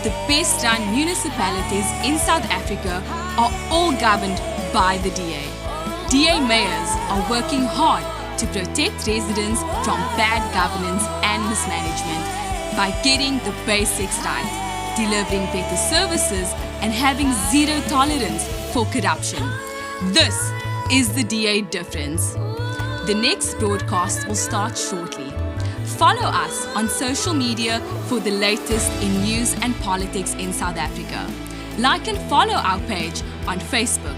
the best-run municipalities in South Africa are all governed by the DA. DA mayors are working hard to protect residents from bad governance and mismanagement by getting the basics right, delivering better services and having zero tolerance for corruption. This is the DA difference. The next broadcast will start shortly. Follow us on social media for the latest in news and politics in South Africa. Like and follow our page on Facebook.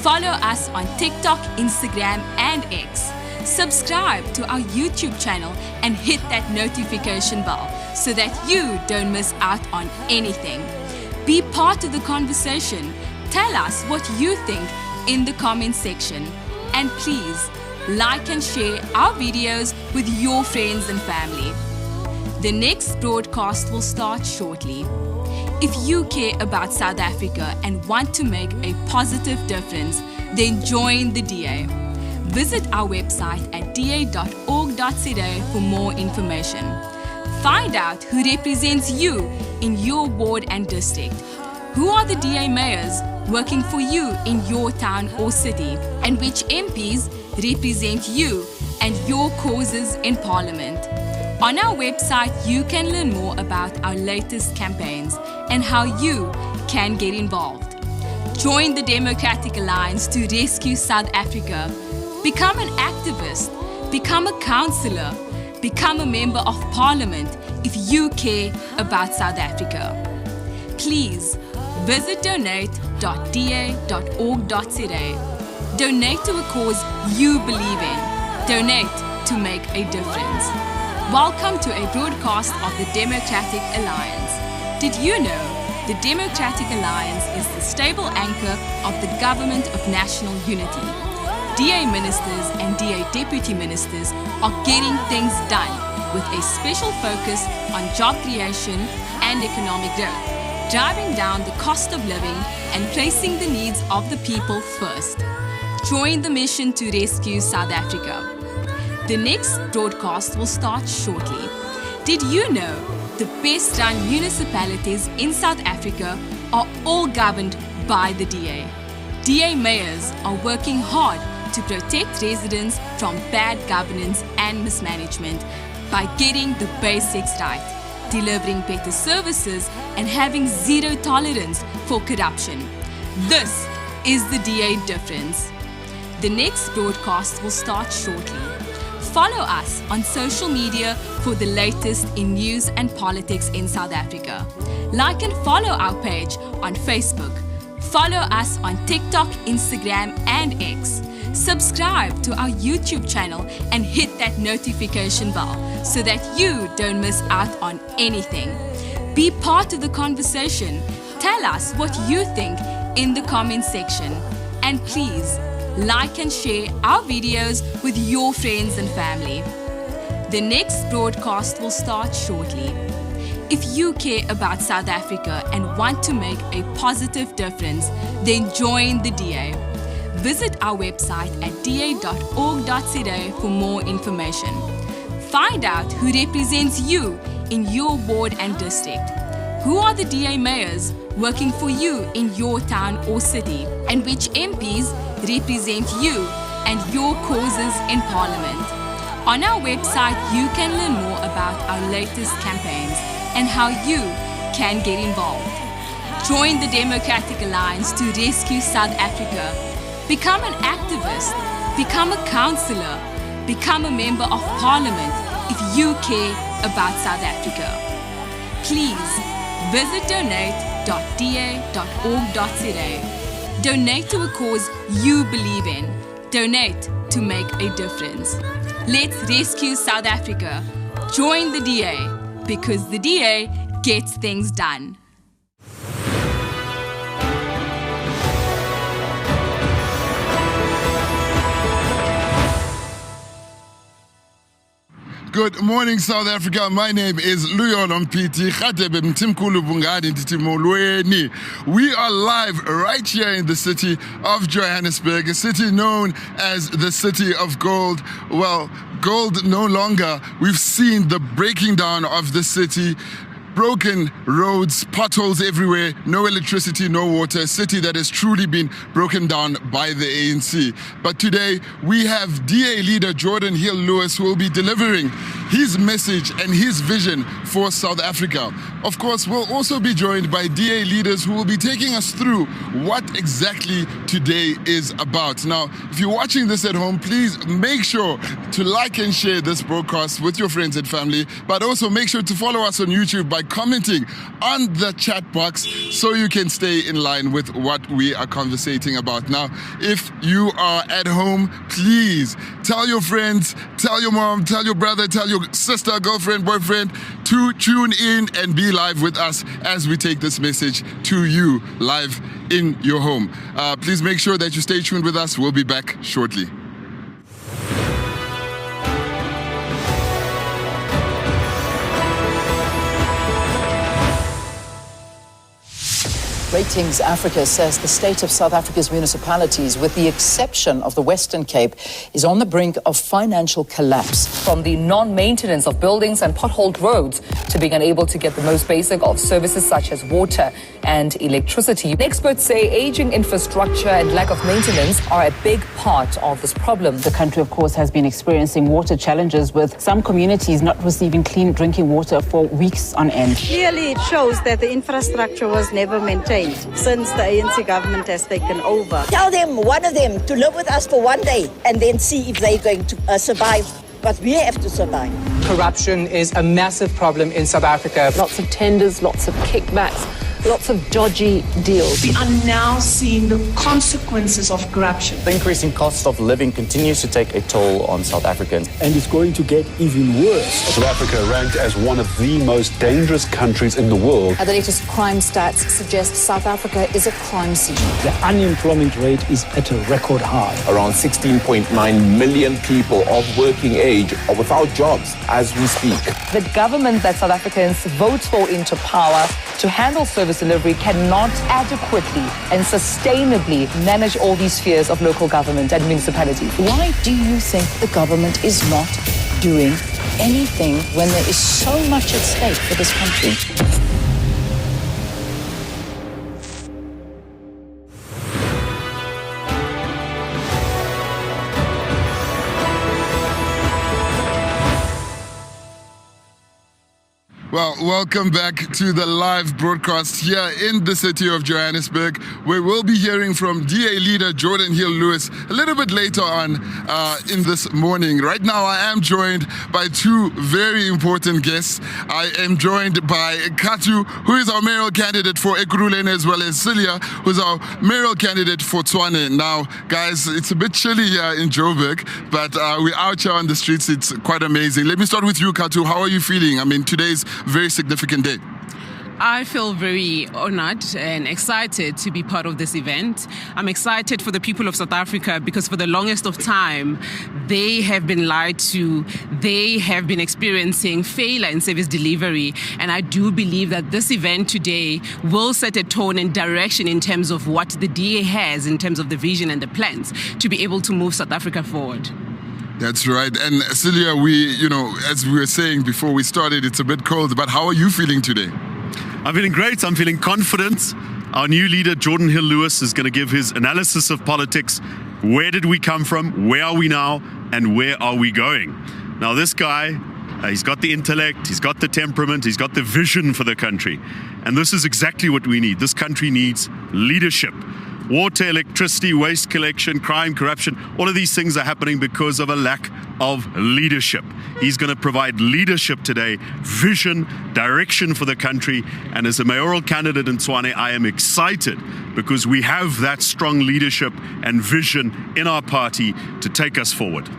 Follow us on TikTok, Instagram and X. Subscribe to our YouTube channel and hit that notification bell so that you don't miss out on anything. Be part of the conversation. Tell us what you think in the comment section. And please, like and share our videos with your friends and family. The next broadcast will start shortly. If you care about South Africa and want to make a positive difference, then join the DA. Visit our website at da.org.za for more information. Find out who represents you in your ward and district. Who are the DA mayors working for you in your town or city, and which MPs represent you and your causes in Parliament. On our website, you can learn more about our latest campaigns and how you can get involved. Join the Democratic Alliance to rescue South Africa. Become an activist, become a councillor, become a member of Parliament if you care about South Africa. Please visit donate.da.org.za. Donate to a cause you believe in. Donate to make a difference. Welcome to a broadcast of the Democratic Alliance. Did you know the Democratic Alliance is the stable anchor of the Government of National Unity? DA ministers and DA deputy ministers are getting things done with a special focus on job creation and economic growth, driving down the cost of living and placing the needs of the people first. Join the mission to rescue South Africa. The next broadcast will start shortly. Did you know the best-run municipalities in South Africa are all governed by the DA? DA mayors are working hard to protect residents from bad governance and mismanagement by getting the basics right, delivering better services and having zero tolerance for corruption. This is the DA difference. The next broadcast will start shortly. Follow us on social media for the latest in news and politics in South Africa. Like and follow our page on Facebook. Follow us on TikTok, Instagram and X. Subscribe to our YouTube channel and hit that notification bell so that you don't miss out on anything. Be part of the conversation. Tell us what you think in the comment section. And please, like and share our videos with your friends and family. The next broadcast will start shortly. If you care about South Africa and want to make a positive difference, then join the DA. Visit our website at da.org.za for more information. Find out who represents you in your ward and district. Who are the DA mayors working for you in your town or city, and which MPs represent you and your causes in Parliament. On our website, you can learn more about our latest campaigns and how you can get involved. Join the Democratic Alliance to rescue South Africa. Become an activist, become a councillor, become a member of Parliament if you care about South Africa. Please visit donate.da.org.za. Donate to a cause you believe in. Donate to make a difference. Let's rescue South Africa. Join the DA, because the DA gets things done. Good morning, South Africa. My name is Leader Geordin. We are live right here in the city of Johannesburg, a city known as the City of Gold. Well, gold no longer. We've seen the breaking down of the city. broken roads, potholes everywhere, no electricity, no water, a city that has truly been broken down by the ANC. But today we have DA Leader Geordin Hill-Lewis who will be delivering his message and his vision for South Africa. Of course, we'll also be joined by DA leaders who will be taking us through what exactly today is about. Now, if you're watching this at home, please make sure to like and share this broadcast with your friends and family, but also make sure to follow us on YouTube by commenting on the chat box so you can stay in line with what we are conversating about. Now, if you are at home, please tell your friends, tell your mom, tell your brother, tell your sister, girlfriend, boyfriend to tune in and be live with us as we take this message to you live in your home. Please make sure that you stay tuned with us. We'll be back shortly. Ratings Africa says the state of South Africa's municipalities, with the exception of the Western Cape, is on the brink of financial collapse. From the non-maintenance of buildings and potholed roads to being unable to get the most basic of services such as water and electricity. Experts say aging infrastructure and lack of maintenance are a big part of this problem. The country, of course, has been experiencing water challenges, with some communities not receiving clean drinking water for weeks on end. Clearly, it shows that the infrastructure was never maintained since the ANC government has taken over. Tell them, one of them, to live with us for one day and then see if they're going to survive. But we have to survive. Corruption is a massive problem in South Africa. Lots of tenders, lots of kickbacks, lots of dodgy deals. We are now seeing the consequences of corruption. The increasing cost of living continues to take a toll on South Africans. And it's going to get even worse. South Africa ranked as one of the most dangerous countries in the world. The latest crime stats suggest South Africa is a crime scene. The unemployment rate is at a record high. Around 16.9 million people of working age are without jobs as we speak. The government that South Africans vote for into power to handle service delivery cannot adequately and sustainably manage all these spheres of local government and municipalities. Why do you think the government is not doing anything when there is so much at stake for this country? Well, welcome back to the live broadcast here in the city of Johannesburg, where we'll be hearing from DA Leader Geordin Hill-Lewis a little bit later on in this morning. Right now, I am joined by two very important guests. I am joined by Katu, who is our mayoral candidate for Ekurhuleni, as well as Celia, who's our mayoral candidate for Tshwane. Now, guys, it's a bit chilly here in Joburg, but we're out here on the streets. It's quite amazing. Let me start with you, Katu. How are you feeling? I mean, today's very significant day. I feel very honored and excited to be part of this event. I'm excited for the people of South Africa because for the longest of time, they have been lied to. They have been experiencing failure in service delivery. And I do believe that this event today will set a tone and direction in terms of what the DA has, in terms of the vision and the plans to be able to move South Africa forward. That's right. And Celia, as we were saying before we started, it's a bit cold, but how are you feeling today? I'm feeling great. I'm feeling confident. Our new leader, Geordin Hill-Lewis, is going to give his analysis of politics. Where did we come from? Where are we now? And where are we going? Now, this guy, he's got the intellect, he's got the temperament, he's got the vision for the country. And this is exactly what we need. This country needs leadership. Water, electricity, waste collection, crime, corruption, all of these things are happening because of a lack of leadership. He's going to provide leadership today, vision, direction for the country. And as a mayoral candidate in Tshwane, I am excited because we have that strong leadership and vision in our party to take us forward.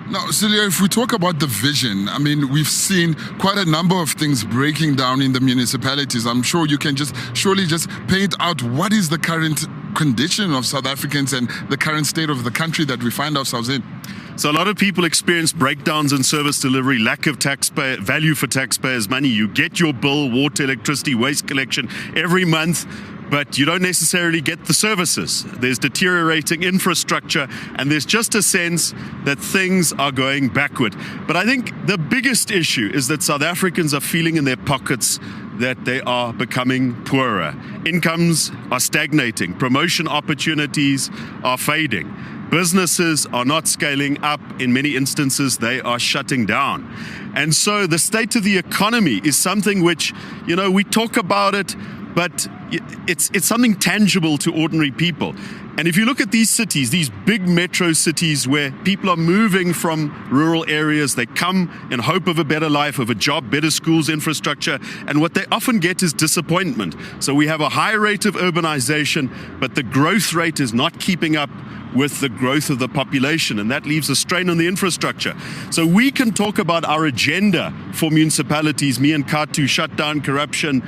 Now, Celia, if we talk about the vision, I mean, we've seen quite a number of things breaking down in the municipalities. I'm sure you can surely just paint out what is the current condition of South Africans and the current state of the country that we find ourselves in. So a lot of people experience breakdowns in service delivery, lack of taxpayer value for taxpayers' money. You get your bill, water, electricity, waste collection every month, but you don't necessarily get the services. There's deteriorating infrastructure, and there's just a sense that things are going backward. But I think the biggest issue is that South Africans are feeling in their pockets that they are becoming poorer. Incomes are stagnating. Promotion opportunities are fading. Businesses are not scaling up. In many instances, they are shutting down. And so the state of the economy is something which, we talk about it, but it's something tangible to ordinary people. And if you look at these cities, these big metro cities where people are moving from rural areas, they come in hope of a better life, of a job, better schools, infrastructure, and what they often get is disappointment. So we have a high rate of urbanization, but the growth rate is not keeping up with the growth of the population, and that leaves a strain on the infrastructure. So we can talk about our agenda for municipalities, me and Katu, shut down corruption,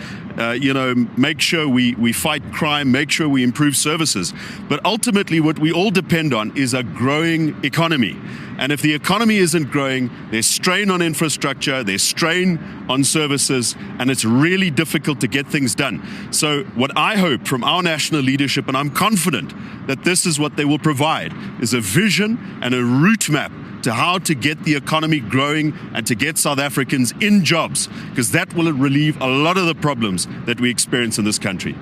make sure we fight crime, make sure we improve services. But ultimately what we all depend on is a growing economy. And if the economy isn't growing, there's strain on infrastructure, there's strain on services, and it's really difficult to get things done. So what I hope from our national leadership, and I'm confident that this is what they will provide, is a vision and a route map to how to get the economy growing and to get South Africans in jobs, because that will relieve a lot of the problems that we experience in this country.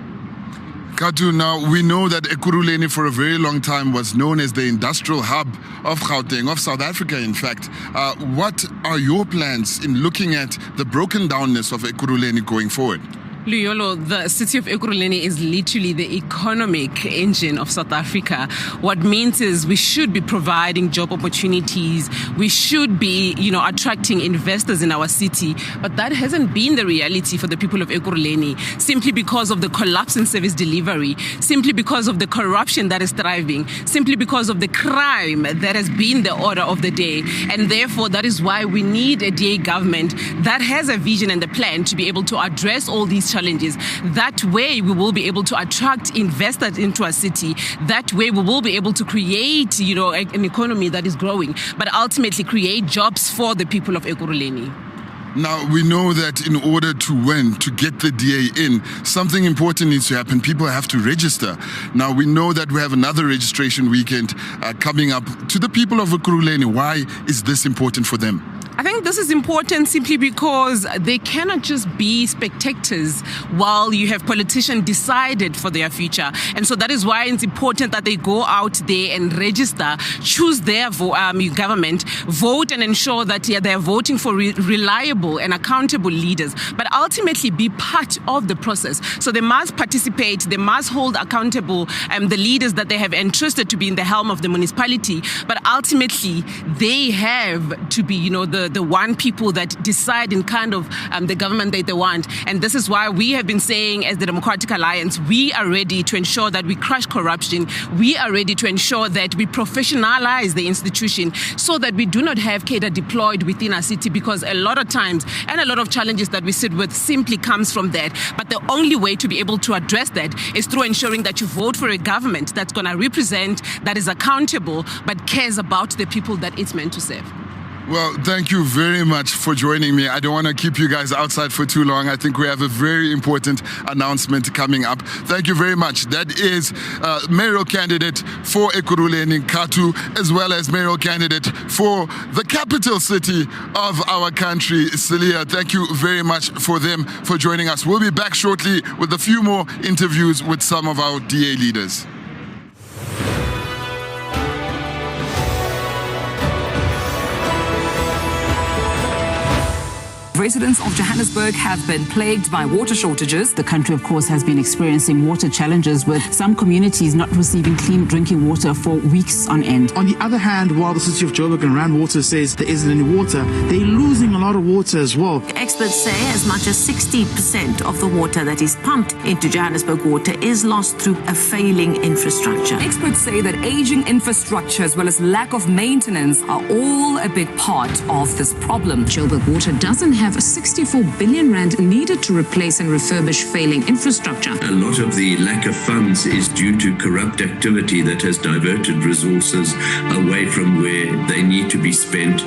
Katu, now we know that Ekurhuleni for a very long time was known as the industrial hub of Gauteng, of South Africa in fact. What are your plans in looking at the broken downness of Ekurhuleni going forward? Luyolo, the city of Ekurhuleni is literally the economic engine of South Africa. What means is we should be providing job opportunities. We should be, attracting investors in our city. But that hasn't been the reality for the people of Ekurhuleni, simply because of the collapse in service delivery, simply because of the corruption that is thriving, simply because of the crime that has been the order of the day. And therefore, that is why we need a DA government that has a vision and a plan to be able to address all these challenges. That way we will be able to attract investors into our city. That way we will be able to create, an economy that is growing, but ultimately create jobs for the people of Ekurhuleni. Now, we know that in order to win, to get the DA in, something important needs to happen. People have to register. Now, we know that we have another registration weekend coming up. To the people of Ekurhuleni, why is this important for them? I think this is important simply because they cannot just be spectators while you have politicians decided for their future. And so that is why it's important that they go out there and register, choose their government, vote and ensure that they're voting for reliable and accountable leaders, but ultimately be part of the process. So they must participate, they must hold accountable the leaders that they have entrusted to be in the helm of the municipality, but ultimately they have to be, the one people that decide in kind of the government that they want. And this is why we have been saying as the Democratic Alliance, we are ready to ensure that we crush corruption. We are ready to ensure that we professionalize the institution so that we do not have cadre deployed within our city, because a lot of times and a lot of challenges that we sit with simply comes from that. But the only way to be able to address that is through ensuring that you vote for a government that's going to represent, that is accountable, but cares about the people that it's meant to serve. Well, thank you very much for joining me. I don't want to keep you guys outside for too long. I think we have a very important announcement coming up. Thank you very much. That is mayoral candidate for Ekurhuleni, Katu, as well as mayoral candidate for the capital city of our country, Celia. Thank you very much for them for joining us. We'll be back shortly with a few more interviews with some of our DA leaders. Residents of Johannesburg have been plagued by water shortages. The country, of course, has been experiencing water challenges, with some communities not receiving clean drinking water for weeks on end. On the other hand, while the city of Joburg and Rand Water says there isn't any water, they're losing a lot of water as well. Experts say as much as 60% of the water that is pumped into Johannesburg water is lost through a failing infrastructure. Experts say that aging infrastructure as well as lack of maintenance are all a big part of this problem. Joburg Water doesn't have 64 billion rand needed to replace and refurbish failing infrastructure. A lot of the lack of funds is due to corrupt activity that has diverted resources away from where they need to be spent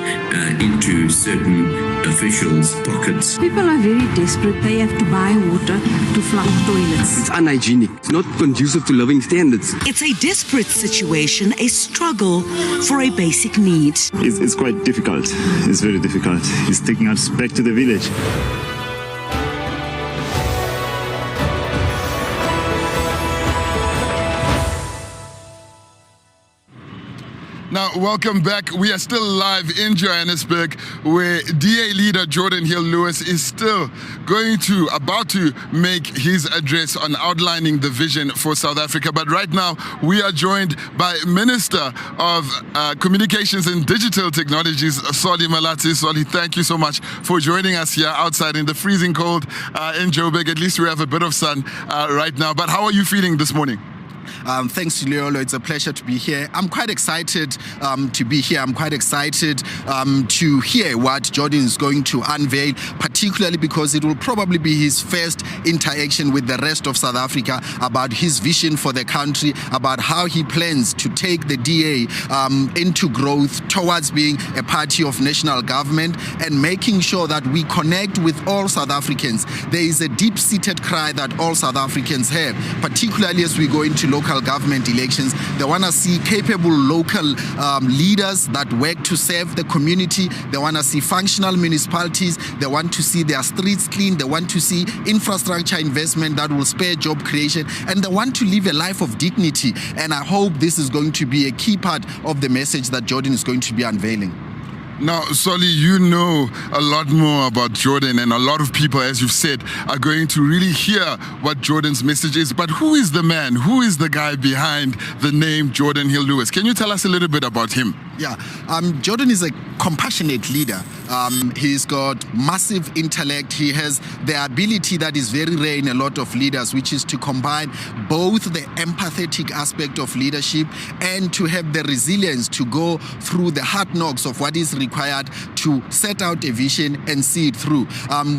into certain officials' pockets. People are very desperate. They have to buy water to flush toilets. It's unhygienic. It's not conducive to living standards. It's a desperate situation, a struggle for a basic need. It's quite difficult. It's very difficult. It's taking us back to the village. Now, welcome back. We are still live in Johannesburg, where DA Leader Geordin Hill-Lewis is still about to make his address on outlining the vision for South Africa. But right now, we are joined by Minister of Communications and Digital Technologies, Solly Malatsi. Solly, thank you so much for joining us here outside in the freezing cold in Joburg. At least we have a bit of sun right now. But how are you feeling this morning? Thanks, Leolo. It's a pleasure to be here. I'm quite excited to be here. I'm quite excited to hear what Geordin is going to unveil, particularly because it will probably be his first interaction with the rest of South Africa about his vision for the country, about how he plans to take the DA into growth towards being a party of national government and making sure that we connect with all South Africans. There is a deep-seated cry that all South Africans have, particularly as we go into local government elections. They want to see capable local leaders that work to serve the community. They want to see functional municipalities. They want to see their streets clean. They want to see infrastructure investment that will spur job creation. And they want to live a life of dignity. And I hope this is going to be a key part of the message that Geordin is going to be unveiling. Now, Solly, you know a lot more about Geordin, and a lot of people, as you've said, are going to really hear what Geordin's message is. But who is the man? Who is the guy behind the name Geordin Hill-Lewis? Can you tell us a little bit about him? Yeah, Geordin is a compassionate leader. He's got massive intellect. He has the ability that is very rare in a lot of leaders, which is to combine both the empathetic aspect of leadership and to have the resilience to go through the hard knocks of what is required to set out a vision and see it through.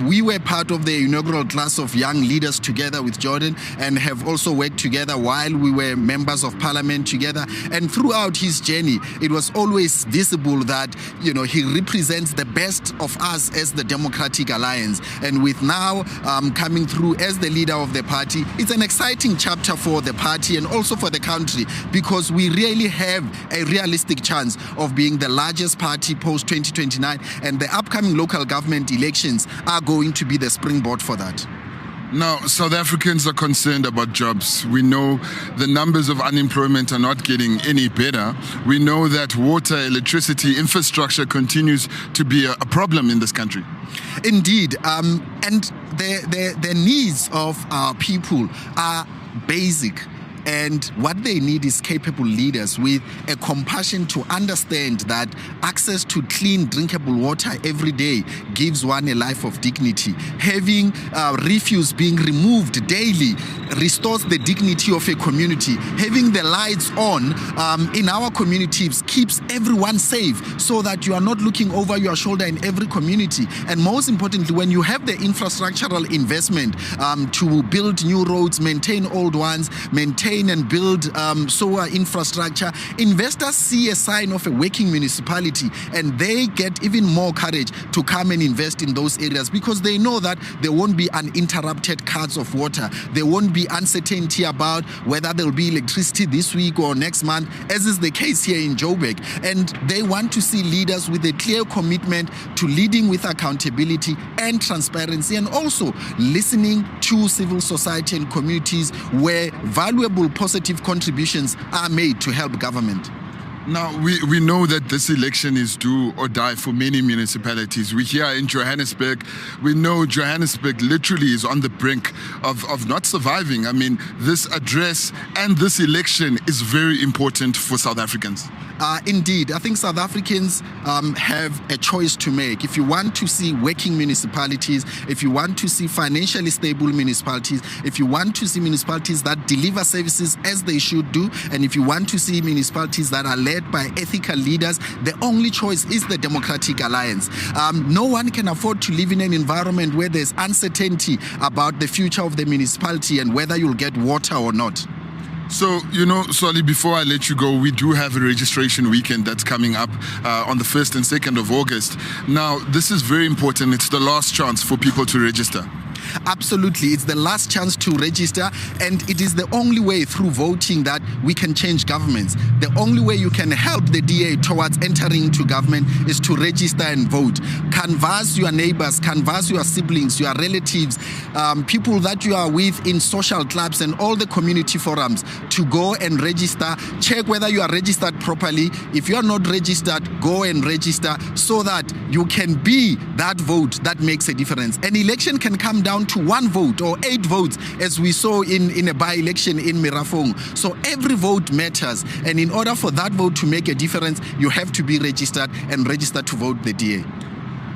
We were part of the inaugural class of young leaders together with Geordin and have also worked together while we were members of parliament together. And throughout his journey, it was always visible that, you know, he represents the best of us as the Democratic Alliance. And with now coming through as the leader of the party, it's an exciting chapter for the party and also for the country, because we really have a realistic chance of being the largest party post-2029, and the upcoming local government elections are going to be the springboard for that. Now, South Africans are concerned about jobs. We know the numbers of unemployment are not getting any better. We know that water, electricity, infrastructure continues to be a problem in this country. Indeed, and the needs of our people are basic. And what they need is capable leaders with a compassion to understand that access to clean, drinkable water every day gives one a life of dignity. Having refuse being removed daily restores the dignity of a community. Having the lights on in our communities keeps everyone safe, so that you are not looking over your shoulder in every community. And most importantly, when you have the infrastructural investment to build new roads, maintain old ones, maintain and build sewer infrastructure, investors see a sign of a working municipality, and they get even more courage to come and invest in those areas, because they know that there won't be uninterrupted cuts of water. There won't be uncertainty about whether there will be electricity this week or next month, as is the case here in Joburg. And they want to see leaders with a clear commitment to leading with accountability and transparency, and also listening to civil society and communities where valuable positive contributions are made to help government. Now, we know that this election is do or die for many municipalities. We're here in Johannesburg. We know Johannesburg literally is on the brink of not surviving. I mean, this address and this election is very important for South Africans. Indeed, I think South Africans have a choice to make. If you want to see working municipalities, if you want to see financially stable municipalities, if you want to see municipalities that deliver services as they should do, and if you want to see municipalities that are led by ethical leaders, the only choice is the Democratic Alliance. No one can afford to live in an environment where there's uncertainty about the future of the municipality and whether you'll get water or not. So, you know, Solly, before I let you go, we do have a registration weekend that's coming up on the 1st and 2nd of August. Now, this is very important. It's the last chance for people to register. Absolutely. It's the last chance to register, and it is the only way through voting that we can change governments. The only way you can help the DA towards entering into government is to register and vote. Canvass your neighbors, canvass your siblings, your relatives, people that you are with in social clubs and all the community forums to go and register. Check whether you are registered properly. If you are not registered, go and register so that you can be that vote that makes a difference. An election can come down to 1 vote or 8 votes, as we saw in a by-election in Mirafong. So every vote matters, and in order for that vote to make a difference, you have to be registered and registered to vote the DA.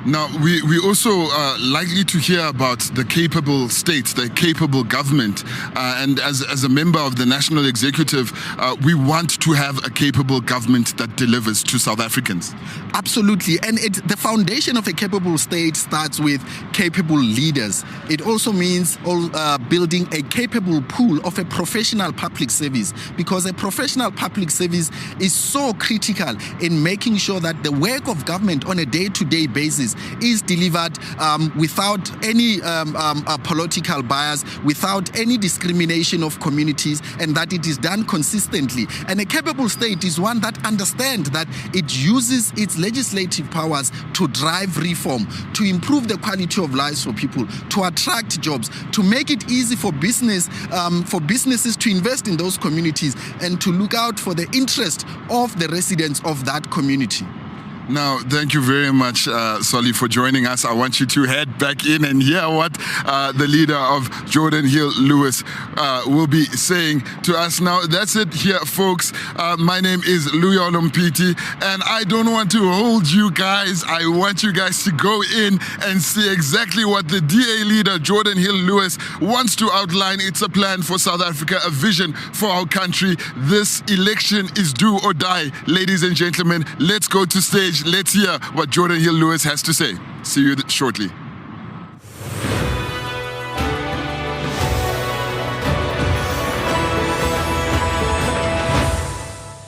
Now, we also are likely to hear about the capable states, the capable government. And as a member of the National Executive, we want to have a capable government that delivers to South Africans. Absolutely. And the foundation of a capable state starts with capable leaders. It also means building a capable pool of a professional public service, because a professional public service is so critical in making sure that the work of government on a day-to-day basis is delivered without any political bias, without any discrimination of communities, and that it is done consistently. And a capable state is one that understands that it uses its legislative powers to drive reform, to improve the quality of lives for people, to attract jobs, to make it easy for businesses to invest in those communities and to look out for the interest of the residents of that community. Now, thank you very much, Solly, for joining us. I want you to head back in and hear what the leader of Geordin Hill-Lewis will be saying to us. Now, that's it here, folks. My name is Luya Olompiti, and I don't want to hold you guys. I want you guys to go in and see exactly what the DA leader, Geordin Hill-Lewis, wants to outline. It's a plan for South Africa, a vision for our country. This election is do or die. Ladies and gentlemen, let's go to stage. Let's hear what Geordin Hill-Lewis has to say. See you shortly.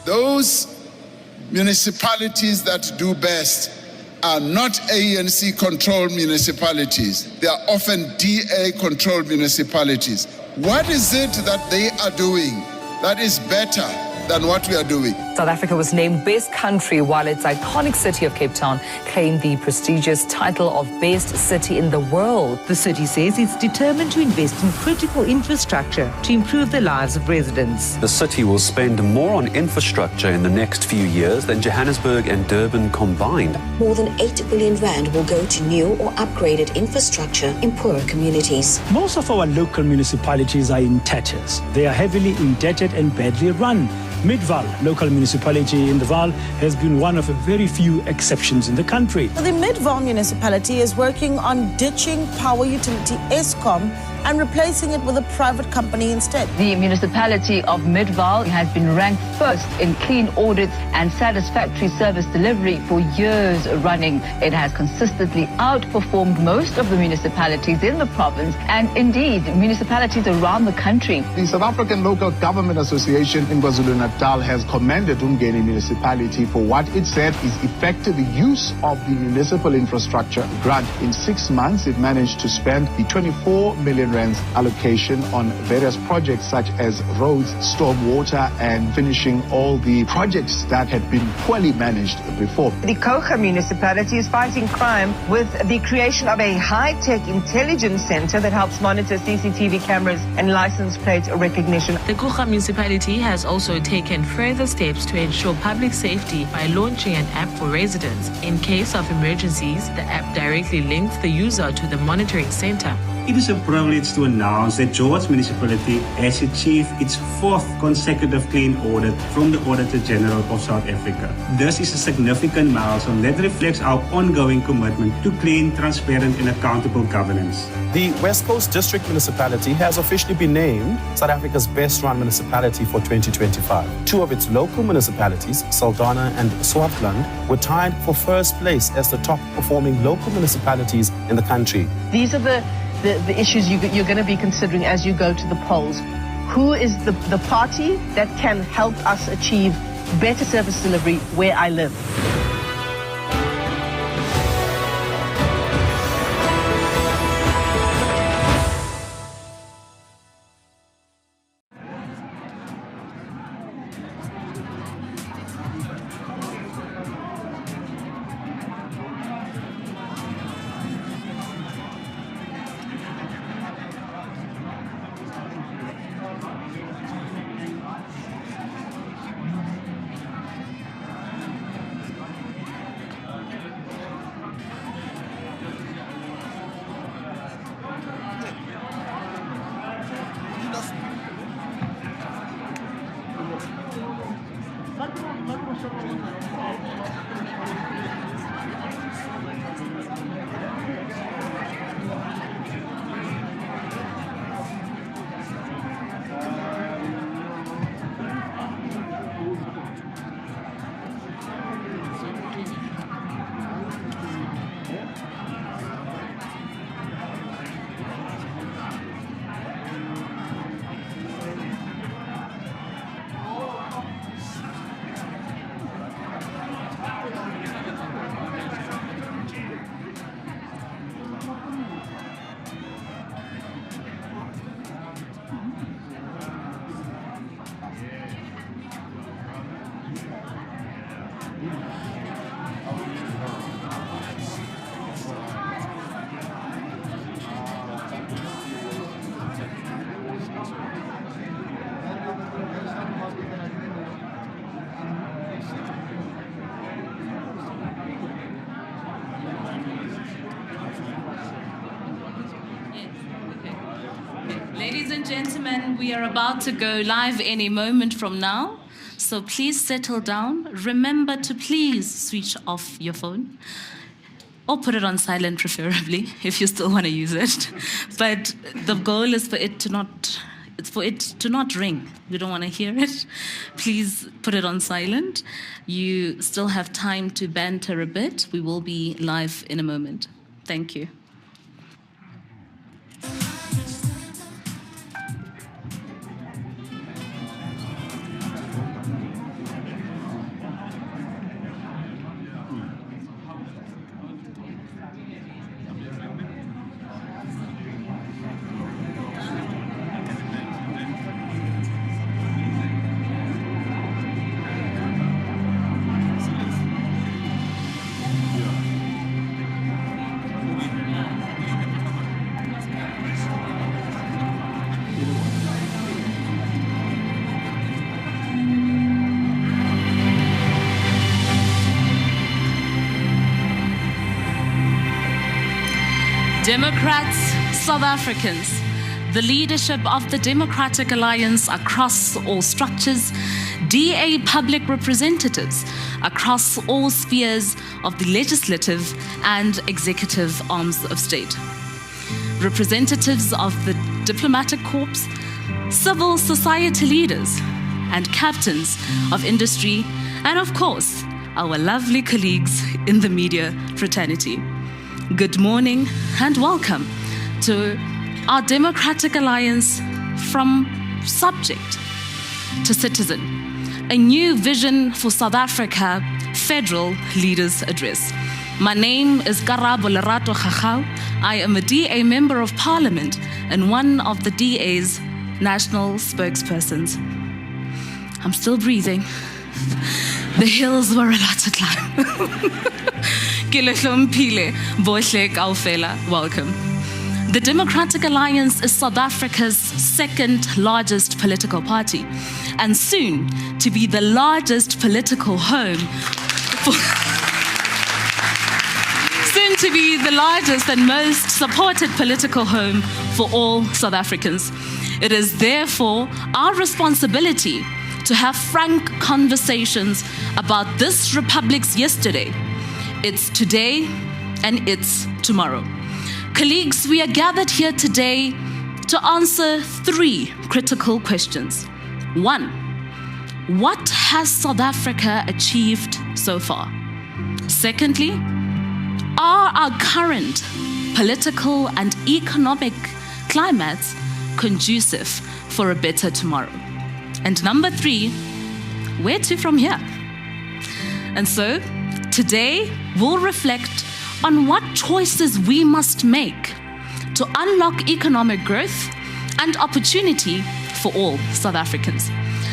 Those municipalities that do best are not ANC-controlled municipalities. They are often DA-controlled municipalities. What is it that they are doing that is better than what we are doing? South Africa was named Best Country, while its iconic city of Cape Town claimed the prestigious title of Best City in the World. The city says it's determined to invest in critical infrastructure to improve the lives of residents. The city will spend more on infrastructure in the next few years than Johannesburg and Durban combined. More than 8 billion rand will go to new or upgraded infrastructure in poorer communities. Most of our local municipalities are in tatters. They are heavily indebted and badly run. Midvaal, local municipality in the Vaal, has been one of a very few exceptions in the country. The Midvaal municipality is working on ditching power utility Eskom and replacing it with a private company instead. The municipality of Midvaal has been ranked first in clean audits and satisfactory service delivery for years running. It has consistently outperformed most of the municipalities in the province and indeed municipalities around the country. The South African Local Government Association in KwaZulu-Natal has commended Umgeni municipality for what it said is effective use of the municipal infrastructure grant. In 6 months, it managed to spend the 24 million allocation on various projects such as roads, storm water, and finishing all the projects that had been poorly managed before. The Kocha municipality is fighting crime with the creation of a high-tech intelligence center that helps monitor CCTV cameras and license plate recognition. The Kocha municipality has also taken further steps to ensure public safety by launching an app for residents. In case of emergencies, the app directly links the user to the monitoring center. It is a privilege to announce that George Municipality has achieved its 4th consecutive clean audit from the Auditor General of South Africa. This is a significant milestone that reflects our ongoing commitment to clean, transparent and accountable governance. The West Coast District Municipality has officially been named South Africa's best run municipality for 2025. 2 of its local municipalities, Saldanha and Swartland, were tied for first place as the top performing local municipalities in the country. These are the issues you're going to be considering as you go to the polls. Who is the party that can help us achieve better service delivery where I live? Ladies and gentlemen, we are about to go live any moment from now. So please settle down. Remember to please switch off your phone. Or put it on silent, preferably, if you still want to use it. But the goal is for it to not ring. We don't want to hear it. Please put it on silent. You still have time to banter a bit. We will be live in a moment. Thank you. Democrats, South Africans, the leadership of the Democratic Alliance across all structures, DA public representatives across all spheres of the legislative and executive arms of state, representatives of the diplomatic corps, civil society leaders, and captains of industry, and of course, our lovely colleagues in the media fraternity. Good morning and welcome to our Democratic Alliance from subject to citizen, a new vision for South Africa Federal Leaders Address. My name is Karabo Lerato Khachau. I am a DA Member of Parliament and one of the DA's national spokespersons. I'm still breathing. The hills were a lot to climb. Welcome. The Democratic Alliance is South Africa's second largest political party and soon to be the largest political home soon to be the largest and most supported political home for all South Africans. It is therefore our responsibility to have frank conversations about this republic's yesterday, its today, and its tomorrow. Colleagues, we are gathered here today to answer three critical questions. One, what has South Africa achieved so far? Secondly, are our current political and economic climates conducive for a better tomorrow? And number three, where to from here? And so, today we'll reflect on what choices we must make to unlock economic growth and opportunity for all South Africans.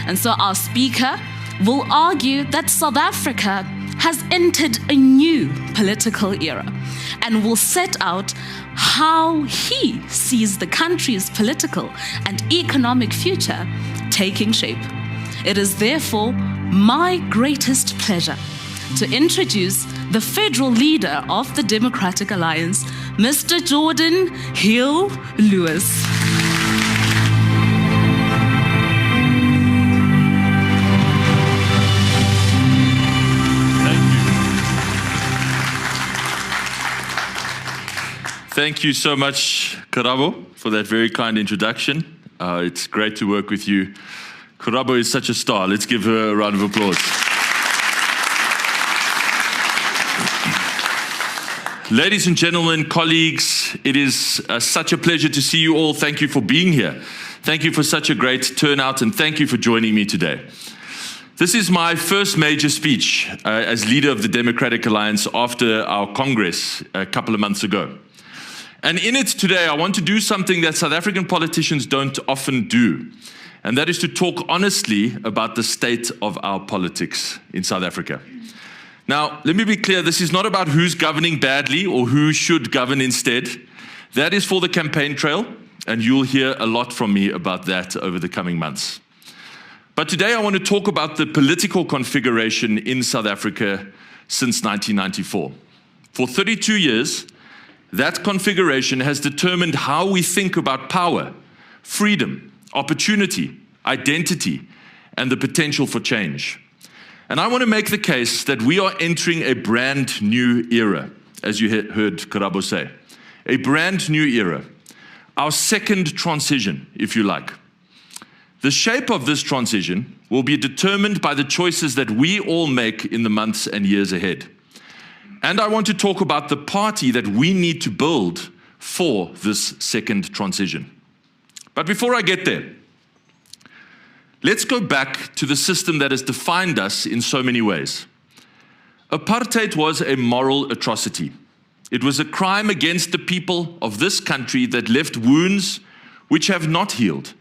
And so our speaker will argue that South Africa has entered a new political era and will set out how he sees the country's political and economic future taking shape. It is therefore my greatest pleasure to introduce the federal leader of the Democratic Alliance, Mr. Geordin Hill-Lewis. Thank you so much, Karabo, for that very kind introduction. It's great to work with you. Karabo is such a star. Let's give her a round of applause. Ladies and gentlemen, colleagues, it is such a pleasure to see you all. Thank you for being here. Thank you for such a great turnout, and thank you for joining me today. This is my first major speech as leader of the Democratic Alliance after our Congress a couple of months ago. And in it today, I want to do something that South African politicians don't often do, and that is to talk honestly about the state of our politics in South Africa. Now, let me be clear, this is not about who's governing badly or who should govern instead. That is for the campaign trail, and you'll hear a lot from me about that over the coming months. But today I want to talk about the political configuration in South Africa since 1994. For 32 years, that configuration has determined how we think about power, freedom, opportunity, identity, and the potential for change. And I want to make the case that we are entering a brand new era, as you heard Karabo say. A brand new era. Our second transition, if you like. The shape of this transition will be determined by the choices that we all make in the months and years ahead. And I want to talk about the party that we need to build for this second transition. But before I get there, let's go back to the system that has defined us in so many ways. Apartheid was a moral atrocity. It was a crime against the people of this country that left wounds which have not healed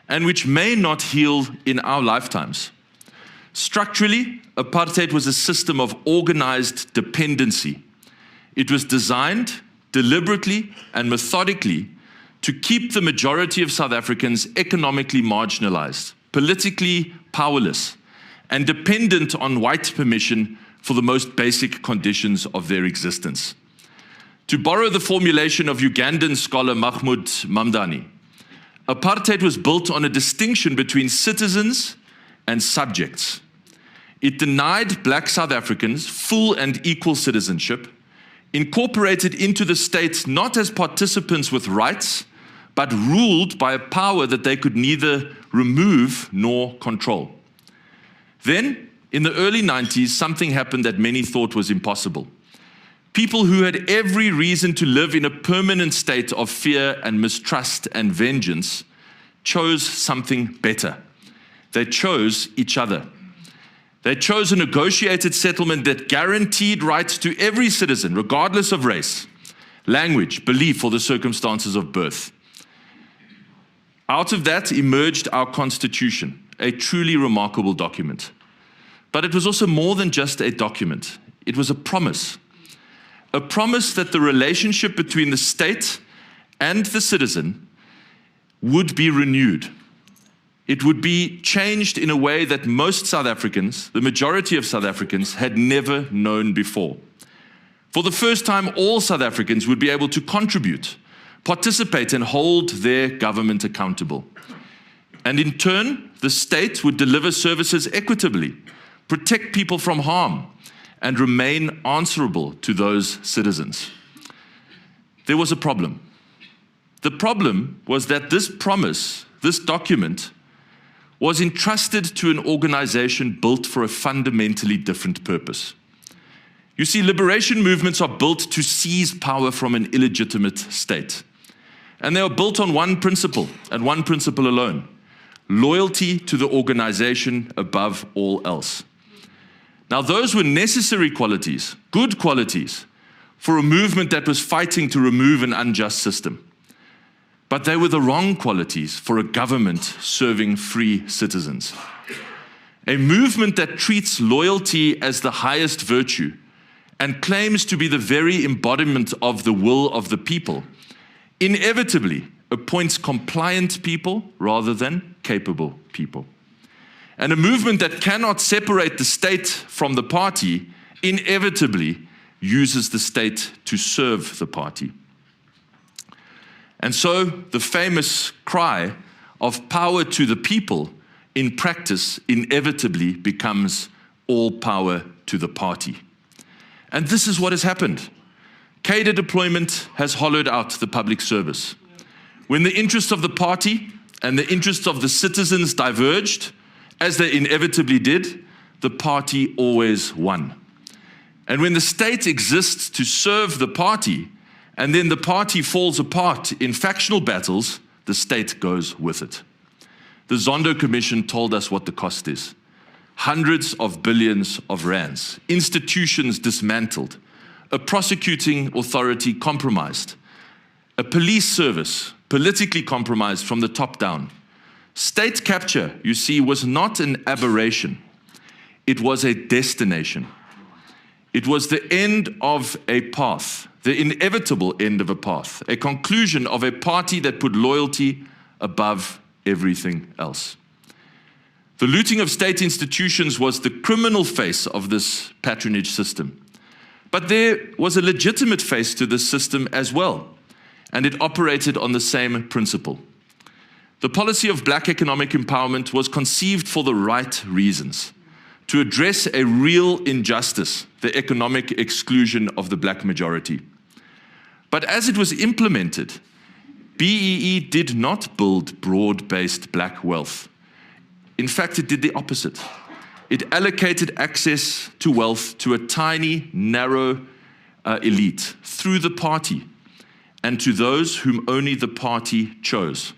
and which may not heal in our lifetimes. Structurally, apartheid was a system of organized dependency. It was designed deliberately and methodically to keep the majority of South Africans economically marginalized, politically powerless, and dependent on white permission for the most basic conditions of their existence. To borrow the formulation of Ugandan scholar Mahmoud Mamdani, apartheid was built on a distinction between citizens and subjects. It denied black South Africans full and equal citizenship, incorporated into the state not as participants with rights, but ruled by a power that they could neither remove nor control. Then, in the early 90s, something happened that many thought was impossible. People who had every reason to live in a permanent state of fear and mistrust and vengeance chose something better. They chose each other. They chose a negotiated settlement that guaranteed rights to every citizen, regardless of race, language, belief, or the circumstances of birth. Out of that emerged our Constitution, a truly remarkable document. But it was also more than just a document. It was a promise that the relationship between the state and the citizen would be renewed. It would be changed in a way that most South Africans, the majority of South Africans, had never known before. For the first time, all South Africans would be able to contribute, participate, and hold their government accountable. And in turn, the state would deliver services equitably, protect people from harm, and remain answerable to those citizens. There was a problem. The problem was that this promise, this document, was entrusted to an organization built for a fundamentally different purpose. You see, liberation movements are built to seize power from an illegitimate state. And they are built on one principle, and one principle alone: loyalty to the organization above all else. Now, those were necessary qualities, good qualities, for a movement that was fighting to remove an unjust system. But they were the wrong qualities for a government serving free citizens. a movement that treats loyalty as the highest virtue and claims to be the very embodiment of the will of the people, inevitably appoints compliant people rather than capable people. And a movement that cannot separate the state from the party inevitably uses the state to serve the party. And so the famous cry of power to the people in practice inevitably becomes all power to the party. And this is what has happened. Cadre deployment has hollowed out the public service. When the interests of the party and the interests of the citizens diverged, as they inevitably did, the party always won. And when the state exists to serve the party, and then the party falls apart in factional battles, the state goes with it. The Zondo Commission told us what the cost is. Hundreds of billions of rands, institutions dismantled, a prosecuting authority compromised, a police service politically compromised from the top down. State capture, you see, was not an aberration. It was a destination. It was the end of a path, the inevitable end of a path, a conclusion of a party that put loyalty above everything else. The looting of state institutions was the criminal face of this patronage system. But there was a legitimate face to this system as well, and it operated on the same principle. The policy of black economic empowerment was conceived for the right reasons, to address a real injustice, the economic exclusion of the black majority. But as it was implemented, BEE did not build broad-based black wealth. In fact, it did the opposite. It allocated access to wealth to a tiny, narrow elite through the party and to those whom only the party chose.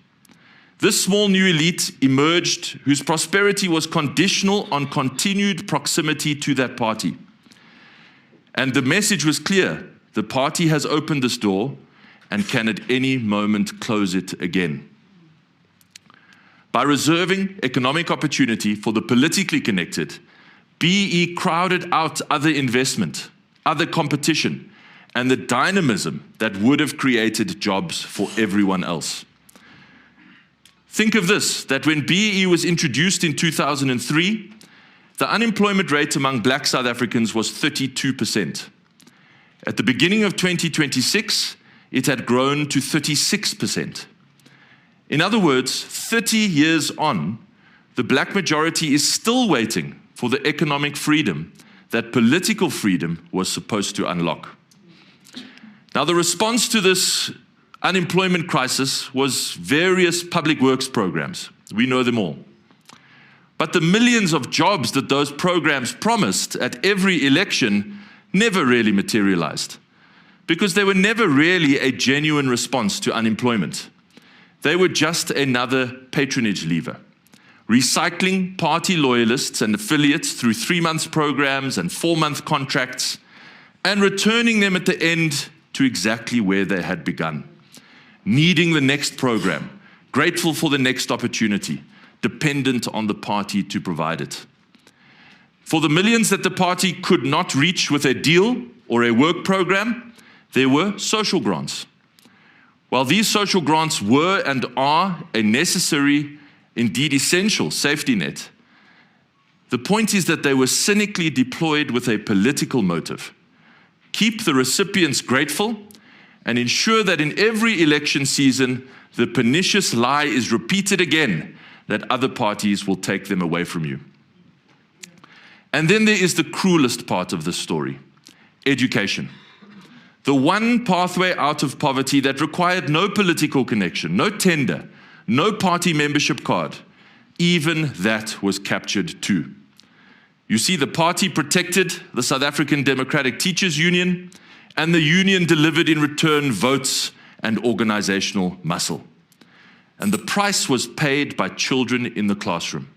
This small new elite emerged whose prosperity was conditional on continued proximity to that party. And the message was clear. The party has opened this door and can at any moment close it again. By reserving economic opportunity for the politically connected, BEE crowded out other investment, other competition, and the dynamism that would have created jobs for everyone else. Think of this, that when BEE was introduced in 2003, the unemployment rate among black South Africans was 32%. At the beginning of 2026, it had grown to 36%. In other words, 30 years on, the black majority is still waiting for the economic freedom that political freedom was supposed to unlock. Now, the response to this unemployment crisis was various public works programs. We know them all. But the millions of jobs that those programs promised at every election never really materialized, because they were never really a genuine response to unemployment. They were just another patronage lever, recycling party loyalists and affiliates through 3-month programs and 4-month contracts, and returning them at the end to exactly where they had begun, needing the next program, grateful for the next opportunity, dependent on the party to provide it. For the millions that the party could not reach with a deal or a work program, there were social grants. While these social grants were and are a necessary, indeed essential, safety net, the point is that they were cynically deployed with a political motive. Keep the recipients grateful and ensure that in every election season, the pernicious lie is repeated again that other parties will take them away from you. And then there is the cruelest part of this story, education. The one pathway out of poverty that required no political connection, no tender, no party membership card. Even that was captured too. You see, the party protected the South African Democratic Teachers Union, and the union delivered in return votes and organizational muscle. And the price was paid by children in the classroom.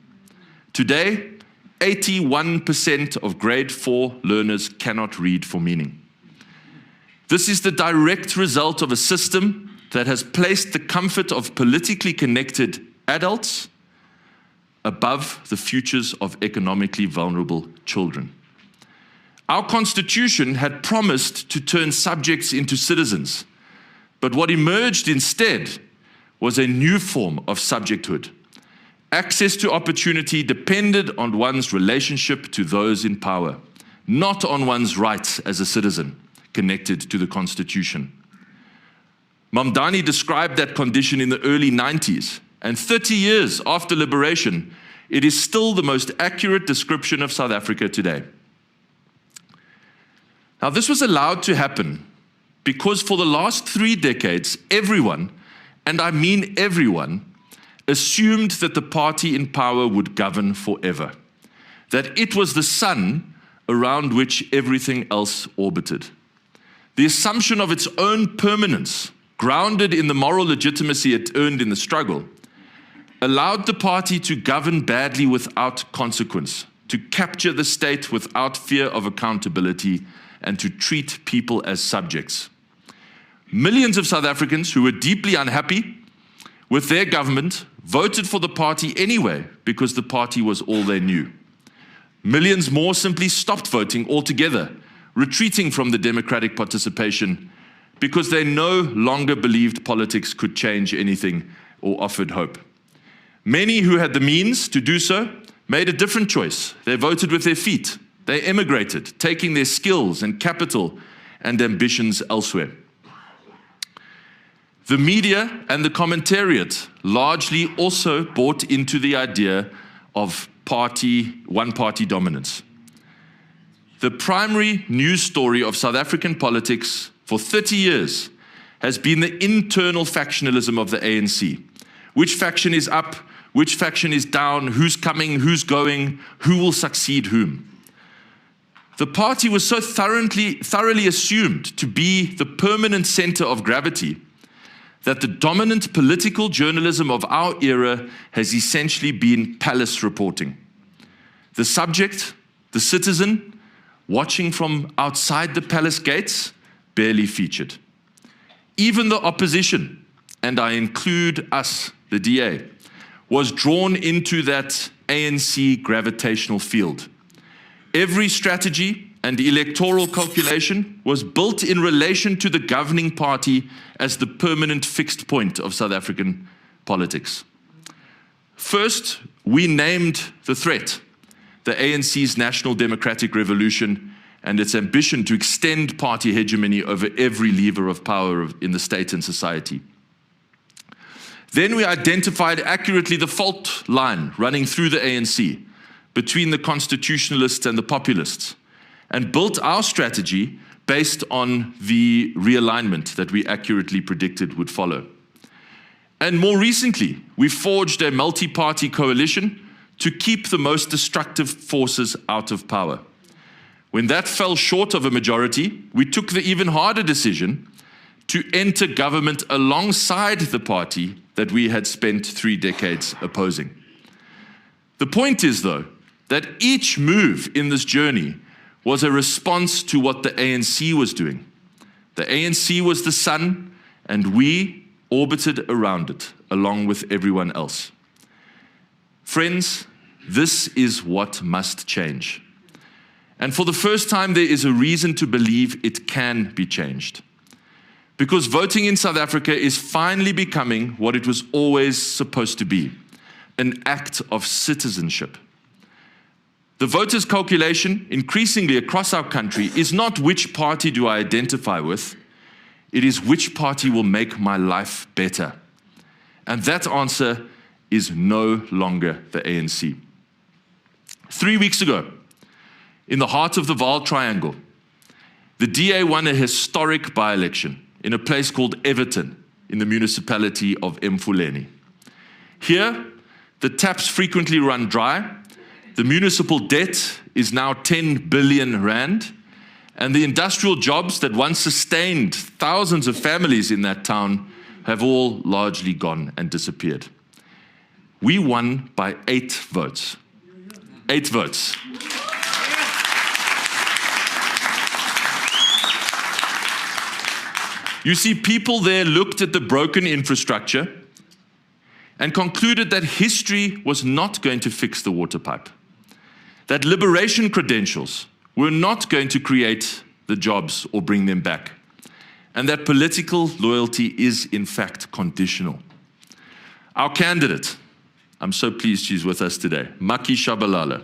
Today, 81% of grade 4 learners cannot read for meaning. This is the direct result of a system that has placed the comfort of politically connected adults above the futures of economically vulnerable children. Our Constitution had promised to turn subjects into citizens, but what emerged instead was a new form of subjecthood. Access to opportunity depended on one's relationship to those in power, not on one's rights as a citizen connected to the Constitution. Mamdani described that condition in the early 90s, and 30 years after liberation, it is still the most accurate description of South Africa today. Now, this was allowed to happen because for the last 3 decades, everyone, and I mean everyone, assumed that the party in power would govern forever, that it was the sun around which everything else orbited. The assumption of its own permanence, grounded in the moral legitimacy it earned in the struggle, allowed the party to govern badly without consequence, to capture the state without fear of accountability, and to treat people as subjects. Millions of South Africans who were deeply unhappy with their government voted for the party anyway because the party was all they knew. Millions more simply stopped voting altogether, retreating from the democratic participation because they no longer believed politics could change anything or offered hope. Many who had the means to do so made a different choice. They voted with their feet. They emigrated, taking their skills and capital and ambitions elsewhere. The media and the commentariat largely also bought into the idea of one-party dominance. The primary news story of South African politics for 30 years has been the internal factionalism of the ANC. Which faction is up, which faction is down, who's coming, who's going, who will succeed whom. The party was so thoroughly assumed to be the permanent center of gravity that the dominant political journalism of our era has essentially been palace reporting. The subject, the citizen, watching from outside the palace gates, barely featured. Even the opposition, and I include us, the DA, was drawn into that ANC gravitational field. Every strategy and electoral calculation was built in relation to the governing party as the permanent fixed point of South African politics. First, we named the threat, the ANC's National Democratic Revolution and its ambition to extend party hegemony over every lever of power in the state and society. Then we identified accurately the fault line running through the ANC between the constitutionalists and the populists, and built our strategy based on the realignment that we accurately predicted would follow. And more recently, we forged a multi-party coalition to keep the most destructive forces out of power. When that fell short of a majority, we took the even harder decision to enter government alongside the party that we had spent 3 decades opposing. The point is, though, that each move in this journey was a response to what the ANC was doing. The ANC was the sun, and we orbited around it, along with everyone else. Friends, this is what must change. And for the first time, there is a reason to believe it can be changed. Because voting in South Africa is finally becoming what it was always supposed to be, an act of citizenship. The voters' calculation, increasingly across our country, is not which party do I identify with, it is which party will make my life better. And that answer is no longer the ANC. 3 weeks ago, in the heart of the Vaal Triangle, the DA won a historic by-election in a place called Everton in the municipality of Mfuleni. Here, the taps frequently run dry, the municipal debt is now 10 billion rand, and the industrial jobs that once sustained thousands of families in that town have all largely gone and disappeared. We won by 8 votes. 8 votes. You see, people there looked at the broken infrastructure and concluded that history was not going to fix the water pipe, that liberation credentials were not going to create the jobs or bring them back, and that political loyalty is in fact conditional. Our candidate, I'm so pleased she's with us today, Maki Shabalala.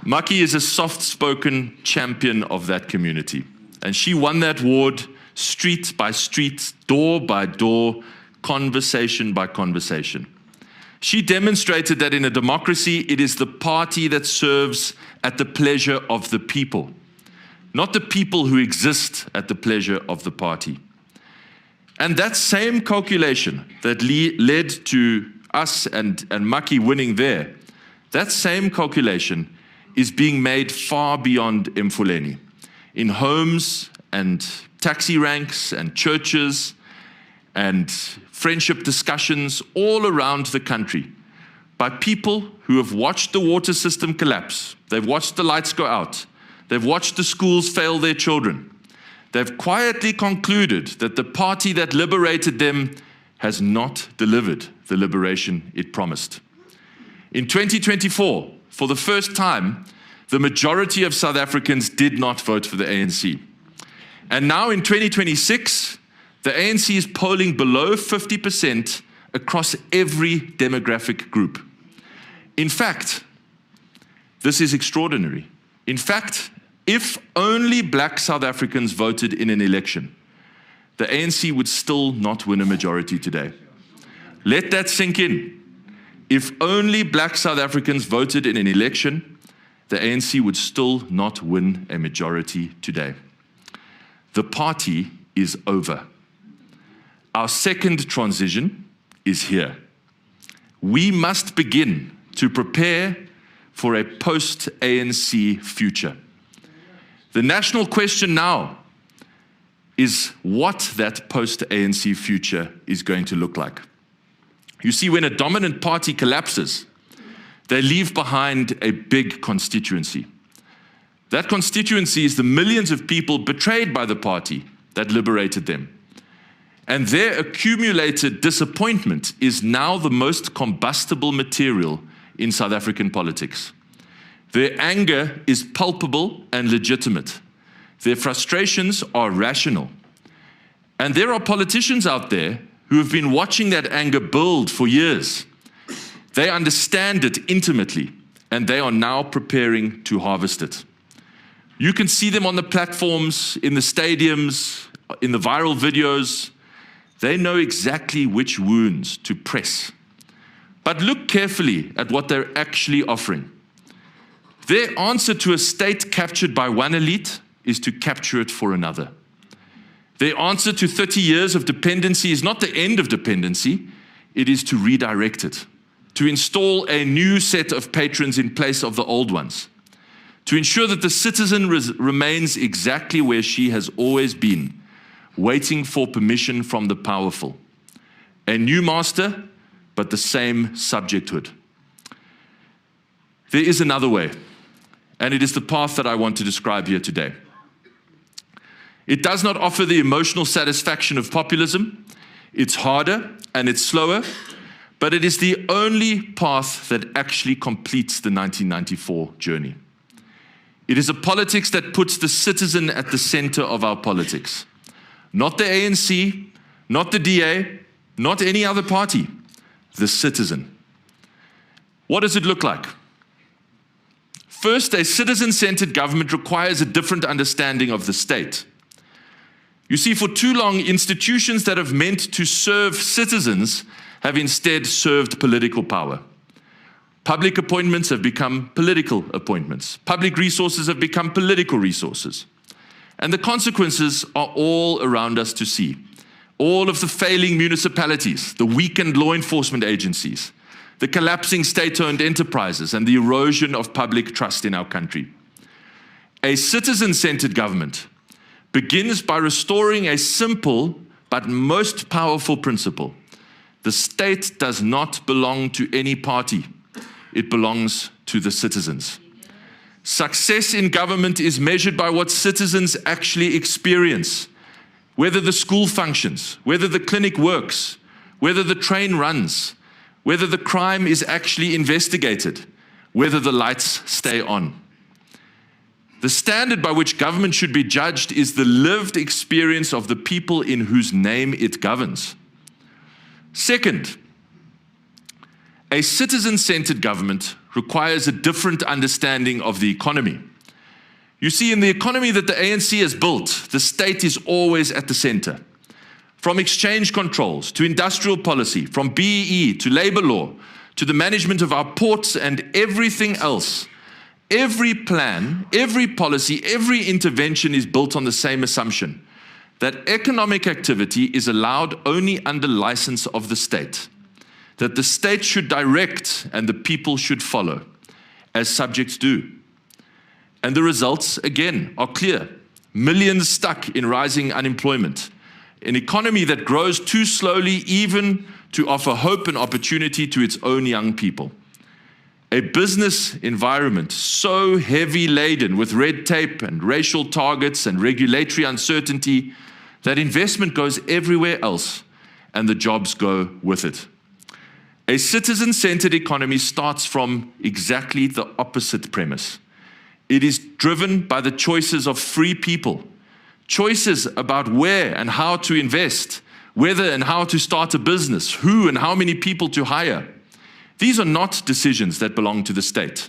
Maki is a soft-spoken champion of that community, and she won that ward street by street, door by door, conversation by conversation. She demonstrated that in a democracy, it is the party that serves at the pleasure of the people, not the people who exist at the pleasure of the party. And that same calculation that led to us and Maki winning there, that same calculation is being made far beyond Mfuleni, in homes and taxi ranks and churches and friendship discussions all around the country by people who have watched the water system collapse. They've watched the lights go out. They've watched the schools fail their children. They've quietly concluded that the party that liberated them has not delivered the liberation it promised. In 2024, for the first time, the majority of South Africans did not vote for the ANC. And now in 2026, the ANC is polling below 50% across every demographic group. In fact, this is extraordinary. In fact, if only black South Africans voted in an election, the ANC would still not win a majority today. Let that sink in. If only black South Africans voted in an election, the ANC would still not win a majority today. The party is over. Our second transition is here. We must begin to prepare for a post-ANC future. The national question now is what that post-ANC future is going to look like. You see, when a dominant party collapses, they leave behind a big constituency. That constituency is the millions of people betrayed by the party that liberated them. And their accumulated disappointment is now the most combustible material in South African politics. Their anger is palpable and legitimate. Their frustrations are rational. And there are politicians out there who have been watching that anger build for years. They understand it intimately, and they are now preparing to harvest it. You can see them on the platforms, in the stadiums, in the viral videos. They know exactly which wounds to press. But look carefully at what they're actually offering. Their answer to a state captured by one elite is to capture it for another. Their answer to 30 years of dependency is not the end of dependency, it is to redirect it, to install a new set of patrons in place of the old ones, to ensure that the citizen remains exactly where she has always been, waiting for permission from the powerful. A new master, but the same subjecthood. There is another way, and it is the path that I want to describe here today. It does not offer the emotional satisfaction of populism. It's harder and it's slower, but it is the only path that actually completes the 1994 journey. It is a politics that puts the citizen at the center of our politics. Not the ANC, not the DA, not any other party, the citizen. What does it look like? First, a citizen-centered government requires a different understanding of the state. You see, for too long, institutions that have meant to serve citizens have instead served political power. Public appointments have become political appointments. Public resources have become political resources. And the consequences are all around us to see. All of the failing municipalities, the weakened law enforcement agencies, the collapsing state-owned enterprises, and the erosion of public trust in our country. A citizen-centered government begins by restoring a simple but most powerful principle, The state does not belong to any party. It belongs to the citizens. Success in government is measured by what citizens actually experience, whether the school functions, whether the clinic works, whether the train runs, whether the crime is actually investigated, whether the lights stay on. The standard by which government should be judged is the lived experience of the people in whose name it governs. Second, a citizen-centered government requires a different understanding of the economy. You see, in the economy that the ANC has built, the state is always at the center. From exchange controls to industrial policy, from BEE to labor law, to the management of our ports and everything else, every plan, every policy, every intervention is built on the same assumption, that economic activity is allowed only under license of the state, that the state should direct and the people should follow, as subjects do. And the results, again, are clear. Millions stuck in rising unemployment, an economy that grows too slowly even to offer hope and opportunity to its own young people. A business environment so heavy laden with red tape and racial targets and regulatory uncertainty that investment goes everywhere else and the jobs go with it. A citizen-centered economy starts from exactly the opposite premise. It is driven by the choices of free people, choices about where and how to invest, whether and how to start a business, who and how many people to hire. These are not decisions that belong to the state.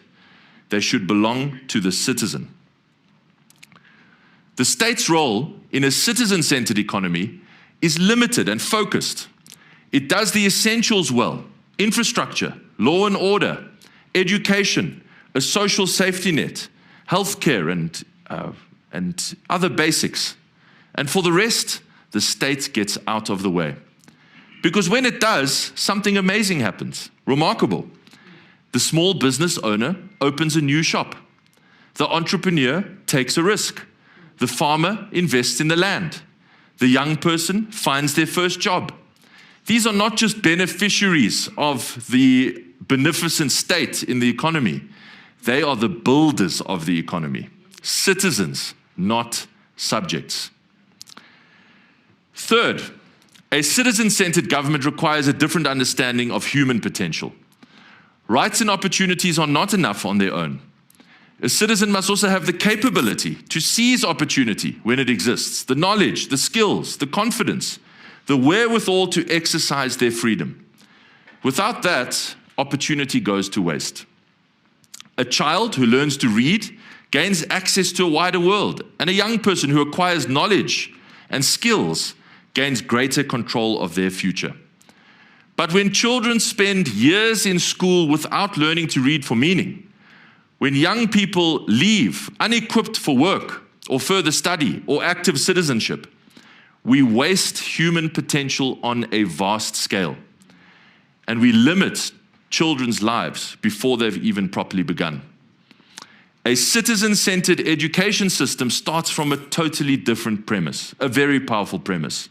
They should belong to the citizen. The state's role in a citizen-centered economy is limited and focused. It does the essentials well: infrastructure, law and order, education, a social safety net, healthcare, and other basics. And for the rest, the state gets out of the way. Because when it does, something amazing happens, remarkable. The small business owner opens a new shop. The entrepreneur takes a risk. The farmer invests in the land. The young person finds their first job. These are not just beneficiaries of the beneficent state in the economy. They are the builders of the economy. Citizens, not subjects. Third, a citizen-centered government requires a different understanding of human potential. Rights and opportunities are not enough on their own. A citizen must also have the capability to seize opportunity when it exists, the knowledge, the skills, the confidence, the wherewithal to exercise their freedom. Without that, opportunity goes to waste. A child who learns to read gains access to a wider world, and a young person who acquires knowledge and skills gains greater control of their future. But when children spend years in school without learning to read for meaning, when young people leave unequipped for work or further study or active citizenship, we waste human potential on a vast scale, and we limit children's lives before they've even properly begun. A citizen-centered education system starts from a totally different premise, a very powerful premise,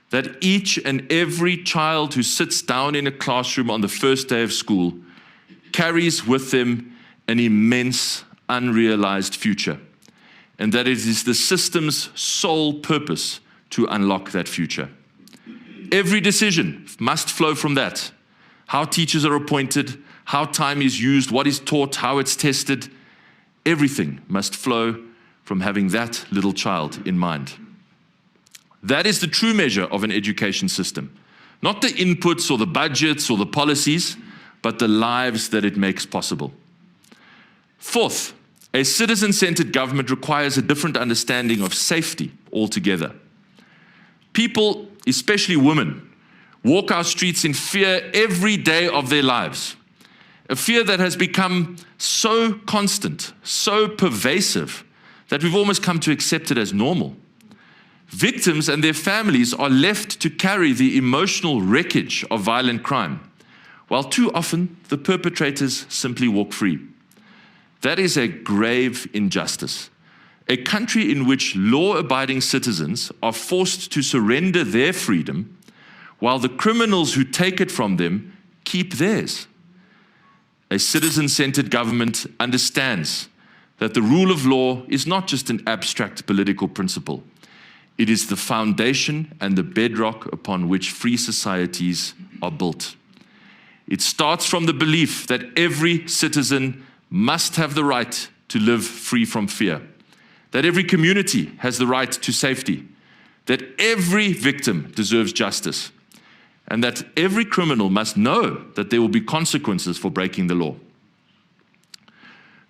that each and every child who sits down in a classroom on the first day of school carries with them an immense, unrealized future, and that it is the system's sole purpose to unlock that future. Every decision must flow from that. How teachers are appointed, how time is used, what is taught, how it's tested, everything must flow from having that little child in mind. That is the true measure of an education system. Not the inputs or the budgets or the policies, but the lives that it makes possible. Fourth, a citizen-centered government requires a different understanding of safety altogether. People, especially women, walk our streets in fear every day of their lives. A fear that has become so constant, so pervasive, that we've almost come to accept it as normal. Victims and their families are left to carry the emotional wreckage of violent crime, while too often the perpetrators simply walk free. That is a grave injustice. A country in which law-abiding citizens are forced to surrender their freedom, while the criminals who take it from them keep theirs. A citizen-centered government understands that the rule of law is not just an abstract political principle. It is the foundation and the bedrock upon which free societies are built. It starts from the belief that every citizen must have the right to live free from fear, that every community has the right to safety, that every victim deserves justice, and that every criminal must know that there will be consequences for breaking the law.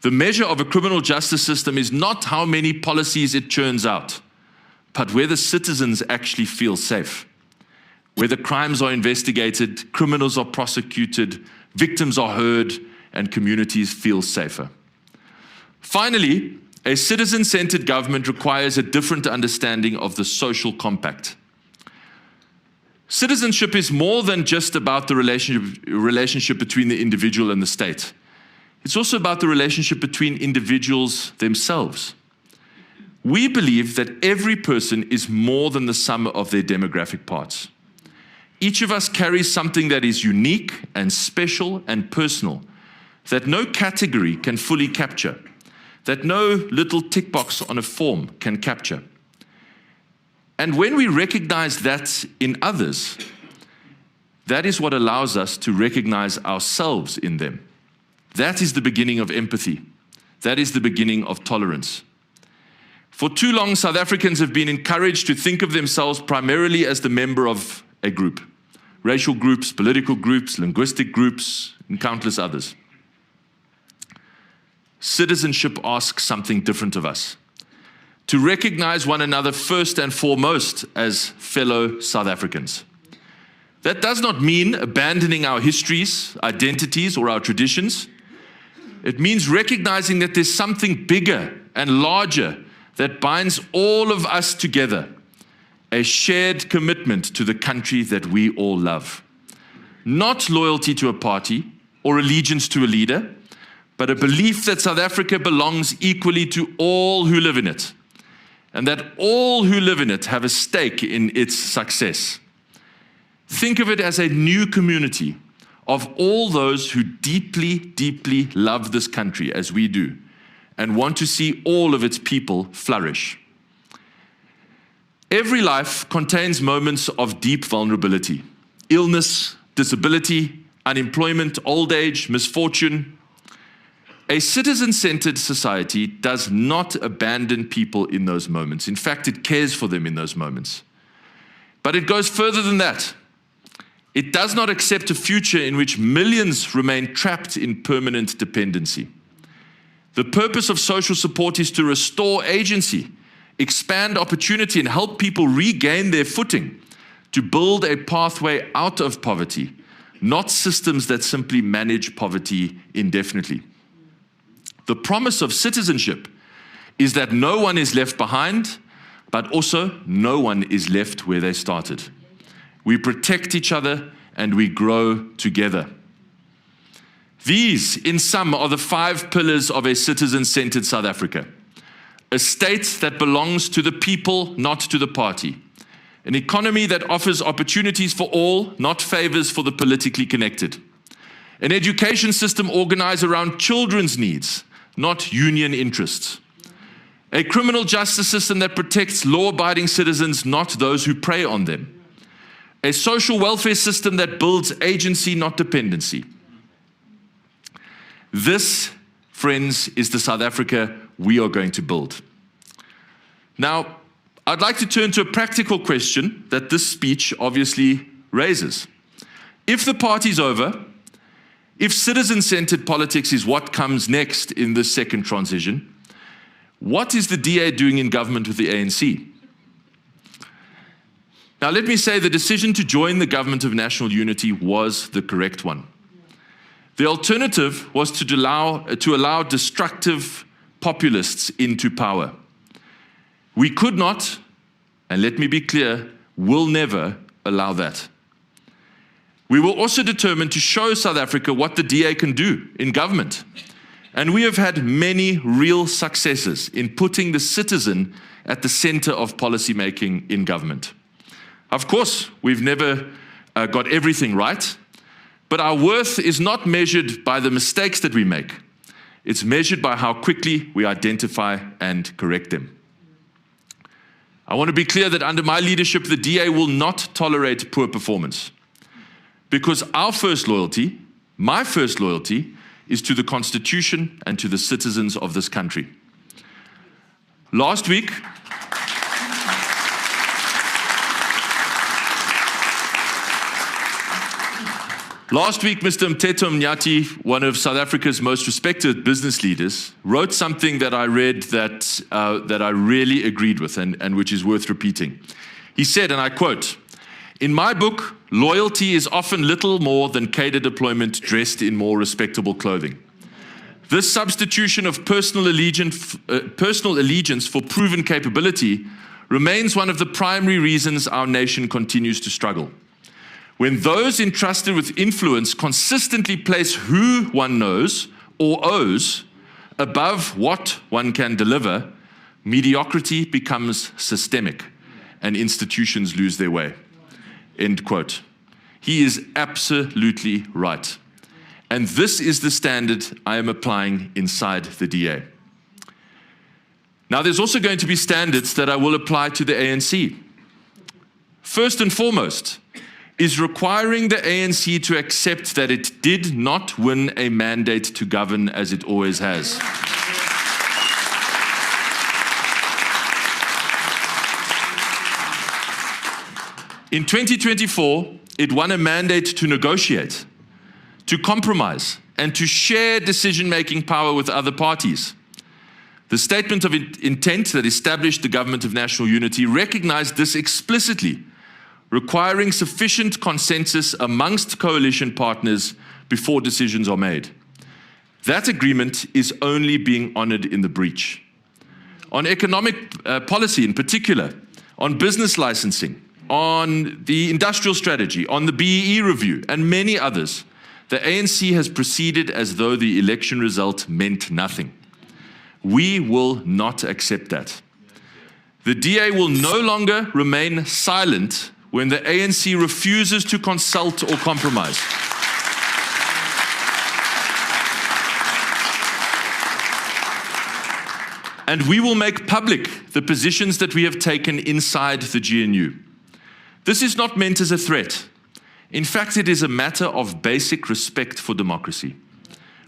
The measure of a criminal justice system is not how many policies it churns out, but whether citizens actually feel safe, whether crimes are investigated, criminals are prosecuted, victims are heard, and communities feel safer. Finally, a citizen-centered government requires a different understanding of the social compact. Citizenship is more than just about the relationship between the individual and the state. It's also about the relationship between individuals themselves. We believe that every person is more than the sum of their demographic parts. Each of us carries something that is unique and special and personal, that no category can fully capture, that no little tick box on a form can capture. And when we recognize that in others, that is what allows us to recognize ourselves in them. That is the beginning of empathy. That is the beginning of tolerance. For too long, South Africans have been encouraged to think of themselves primarily as the member of a group. Racial groups, political groups, linguistic groups, and countless others. Citizenship asks something different of us. To recognize one another first and foremost as fellow South Africans. That does not mean abandoning our histories, identities, or our traditions. It means recognizing that there's something bigger and larger that binds all of us together, a shared commitment to the country that we all love. Not loyalty to a party or allegiance to a leader, but a belief that South Africa belongs equally to all who live in it, and that all who live in it have a stake in its success. Think of it as a new community of all those who deeply, deeply love this country as we do, and want to see all of its people flourish. Every life contains moments of deep vulnerability, illness, disability, unemployment, old age, misfortune. A citizen-centered society does not abandon people in those moments. In fact, it cares for them in those moments. But it goes further than that. It does not accept a future in which millions remain trapped in permanent dependency. The purpose of social support is to restore agency, expand opportunity, and help people regain their footing, to build a pathway out of poverty, not systems that simply manage poverty indefinitely. The promise of citizenship is that no one is left behind, but also no one is left where they started. We protect each other and we grow together. These, in sum, are the 5 pillars of a citizen-centered South Africa. A state that belongs to the people, not to the party. An economy that offers opportunities for all, not favors for the politically connected. An education system organized around children's needs, not union interests. A criminal justice system that protects law-abiding citizens, not those who prey on them. A social welfare system that builds agency, not dependency. This, friends, is the South Africa we are going to build. Now, I'd like to turn to a practical question that this speech obviously raises. If the party's over, if citizen-centered politics is what comes next in this second transition, what is the DA doing in government with the ANC? Now, let me say the decision to join the government of national unity was the correct one. The alternative was to allow destructive populists into power. We could not, and let me be clear, will never allow that. We were also determined to show South Africa what the DA can do in government. And we have had many real successes in putting the citizen at the center of policy making in government. Of course, we've never got everything right, but our worth is not measured by the mistakes that we make. It's measured by how quickly we identify and correct them. I want to be clear that under my leadership, the DA will not tolerate poor performance, because our first loyalty, my first loyalty, is to the Constitution and to the citizens of this country. Last week, Mr. Mteto Mnyati, one of South Africa's most respected business leaders, wrote something that I read that I really agreed with and which is worth repeating. He said, and I quote, "In my book, loyalty is often little more than cadre deployment dressed in more respectable clothing. This substitution of personal allegiance for proven capability remains one of the primary reasons our nation continues to struggle. When those entrusted with influence consistently place who one knows or owes above what one can deliver, mediocrity becomes systemic and institutions lose their way." End quote. He is absolutely right. And this is the standard I am applying inside the DA. Now, there's also going to be standards that I will apply to the ANC. First and foremost is requiring the ANC to accept that it did not win a mandate to govern as it always has. In 2024, it won a mandate to negotiate, to compromise, and to share decision-making power with other parties. The statement of intent that established the Government of National Unity recognized this explicitly, requiring sufficient consensus amongst coalition partners before decisions are made. That agreement is only being honored in the breach. On economic policy in particular, on business licensing, on the industrial strategy, on the BEE review, and many others, the ANC has proceeded as though the election result meant nothing. We will not accept that. The DA will no longer remain silent when the ANC refuses to consult or compromise. And we will make public the positions that we have taken inside the GNU. This is not meant as a threat. In fact, it is a matter of basic respect for democracy.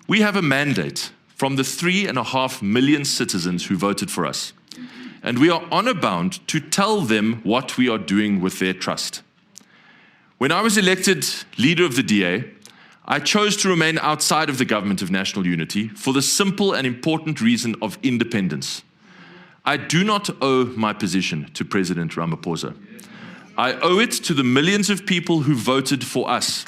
We have a mandate from the 3.5 million citizens who voted for us, and we are honor-bound to tell them what we are doing with their trust. When I was elected leader of the DA, I chose to remain outside of the Government of National Unity for the simple and important reason of independence. I do not owe my position to President Ramaphosa. I owe it to the millions of people who voted for us.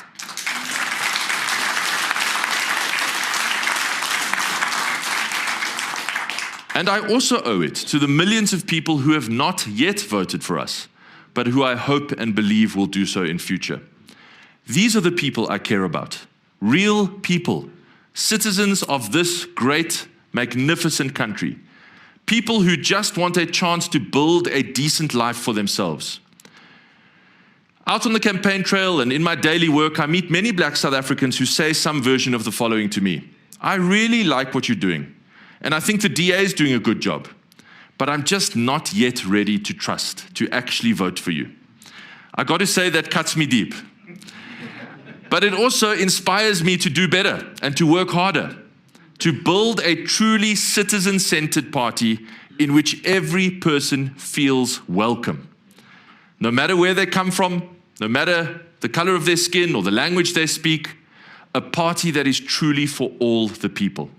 And I also owe it to the millions of people who have not yet voted for us, but who I hope and believe will do so in future. These are the people I care about. Real people, citizens of this great, magnificent country. People who just want a chance to build a decent life for themselves. Out on the campaign trail and in my daily work, I meet many black South Africans who say some version of the following to me. "I really like what you're doing, and I think the DA is doing a good job, but I'm just not yet ready to trust, to actually vote for you." I got to say, that cuts me deep. But it also inspires me to do better and to work harder, to build a truly citizen-centered party in which every person feels welcome. No matter where they come from, no matter the color of their skin or the language they speak, a party that is truly for all the people.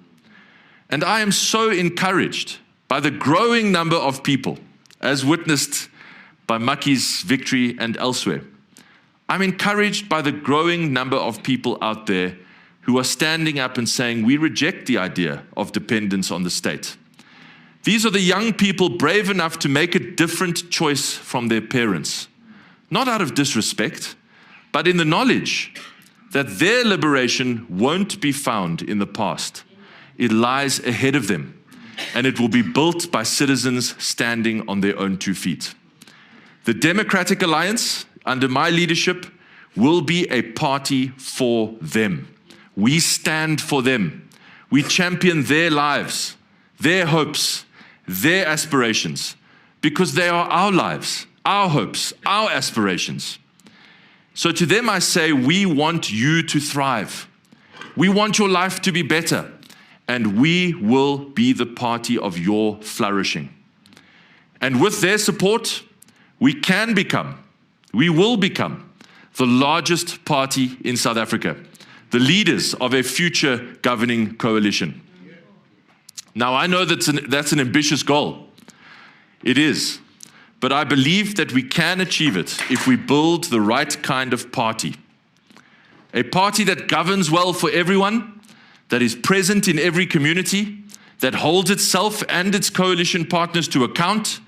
And I am so encouraged by the growing number of people, as witnessed by Maki's victory and elsewhere. I'm encouraged by the growing number of people out there who are standing up and saying, we reject the idea of dependence on the state. These are the young people brave enough to make a different choice from their parents, not out of disrespect, but in the knowledge that their liberation won't be found in the past. It lies ahead of them, and it will be built by citizens standing on their own 2 feet. The Democratic Alliance, under my leadership, will be a party for them. We stand for them. We champion their lives, their hopes, their aspirations, because they are our lives, our hopes, our aspirations. So to them I say, we want you to thrive. We want your life to be better, and we will be the party of your flourishing. And with their support, we will become the largest party in South Africa, the leaders of a future governing coalition. Now, I know that's an ambitious goal. It is. But I believe that we can achieve it if we build the right kind of party. A party that governs well for everyone, that is present in every community, that holds itself and its coalition partners to account,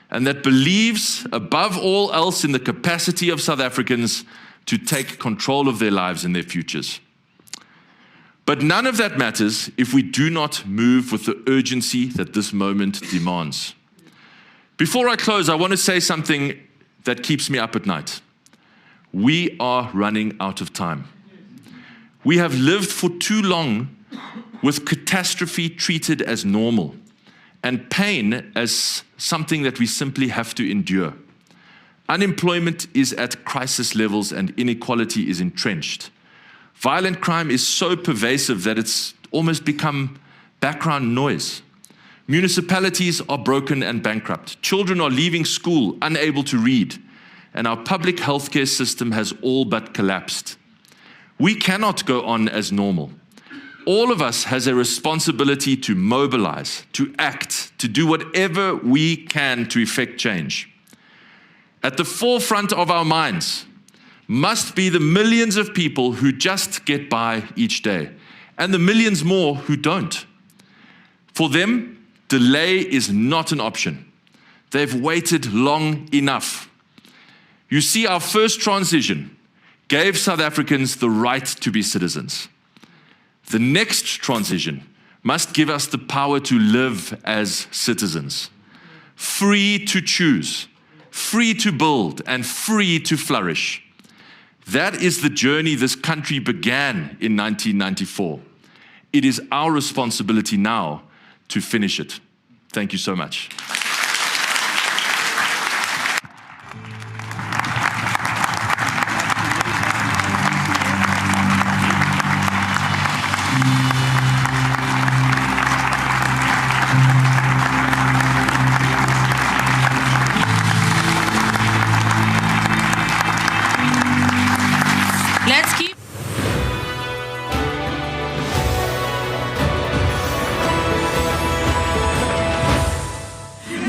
and that believes above all else in the capacity of South Africans to take control of their lives and their futures. But none of that matters if we do not move with the urgency that this moment demands. Before I close, I want to say something that keeps me up at night. We are running out of time. We have lived for too long with catastrophe treated as normal and pain as something that we simply have to endure. Unemployment is at crisis levels and inequality is entrenched. Violent crime is so pervasive that it's almost become background noise. Municipalities are broken and bankrupt. Children are leaving school unable to read, and our public healthcare system has all but collapsed. We cannot go on as normal. All of us has a responsibility to mobilize, to act, to do whatever we can to effect change. At the forefront of our minds must be the millions of people who just get by each day, and the millions more who don't. For them, delay is not an option. They've waited long enough. You see, our first transition gave South Africans the right to be citizens. The next transition must give us the power to live as citizens, free to choose, free to build, and free to flourish. That is the journey this country began in 1994. It is our responsibility now to finish it. Thank you so much. Let's keep.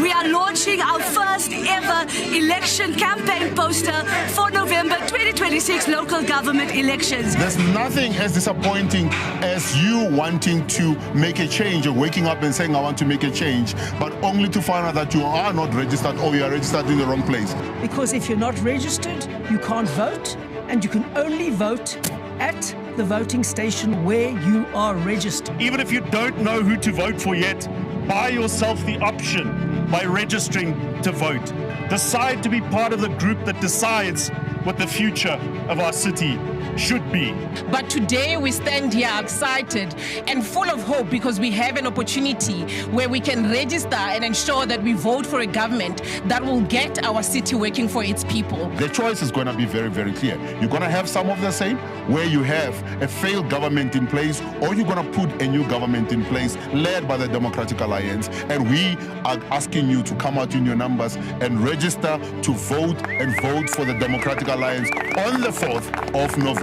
We are launching our first ever election campaign poster for November 2026 local government elections. There's nothing as disappointing as you wanting to make a change or waking up and saying, I want to make a change, but only to find out that you are not registered or you are registered in the wrong place. Because if you're not registered, you can't vote, and you can only vote at the voting station where you are registered. Even if you don't know who to vote for yet, buy yourself the option by registering to vote. Decide to be part of the group that decides what the future of our city should be. But today we stand here excited and full of hope because we have an opportunity where we can register and ensure that we vote for a government that will get our city working for its people. The choice is going to be very, very clear. You're going to have some of the same, where you have a failed government in place, or you're going to put a new government in place led by the Democratic Alliance. And we are asking you to come out in your numbers and register to vote and vote for the Democratic Alliance on the 4th of November.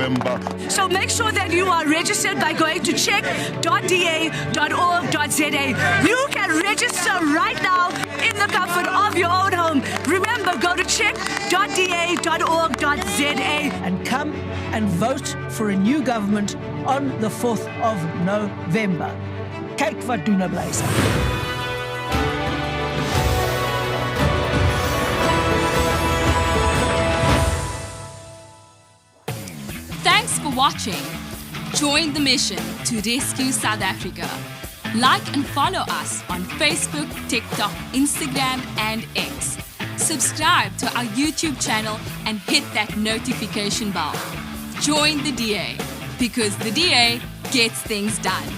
So make sure that you are registered by going to check.da.org.za. You can register right now in the comfort of your own home. Remember, go to check.da.org.za and come and vote for a new government on the 4th of November. Kyk wat doen 'n blyse. Thanks for watching. Join the mission to rescue South Africa. Like and follow us on Facebook, TikTok, Instagram, and X. subscribe to our YouTube channel and hit that notification bell. Join the DA, because the DA gets things done.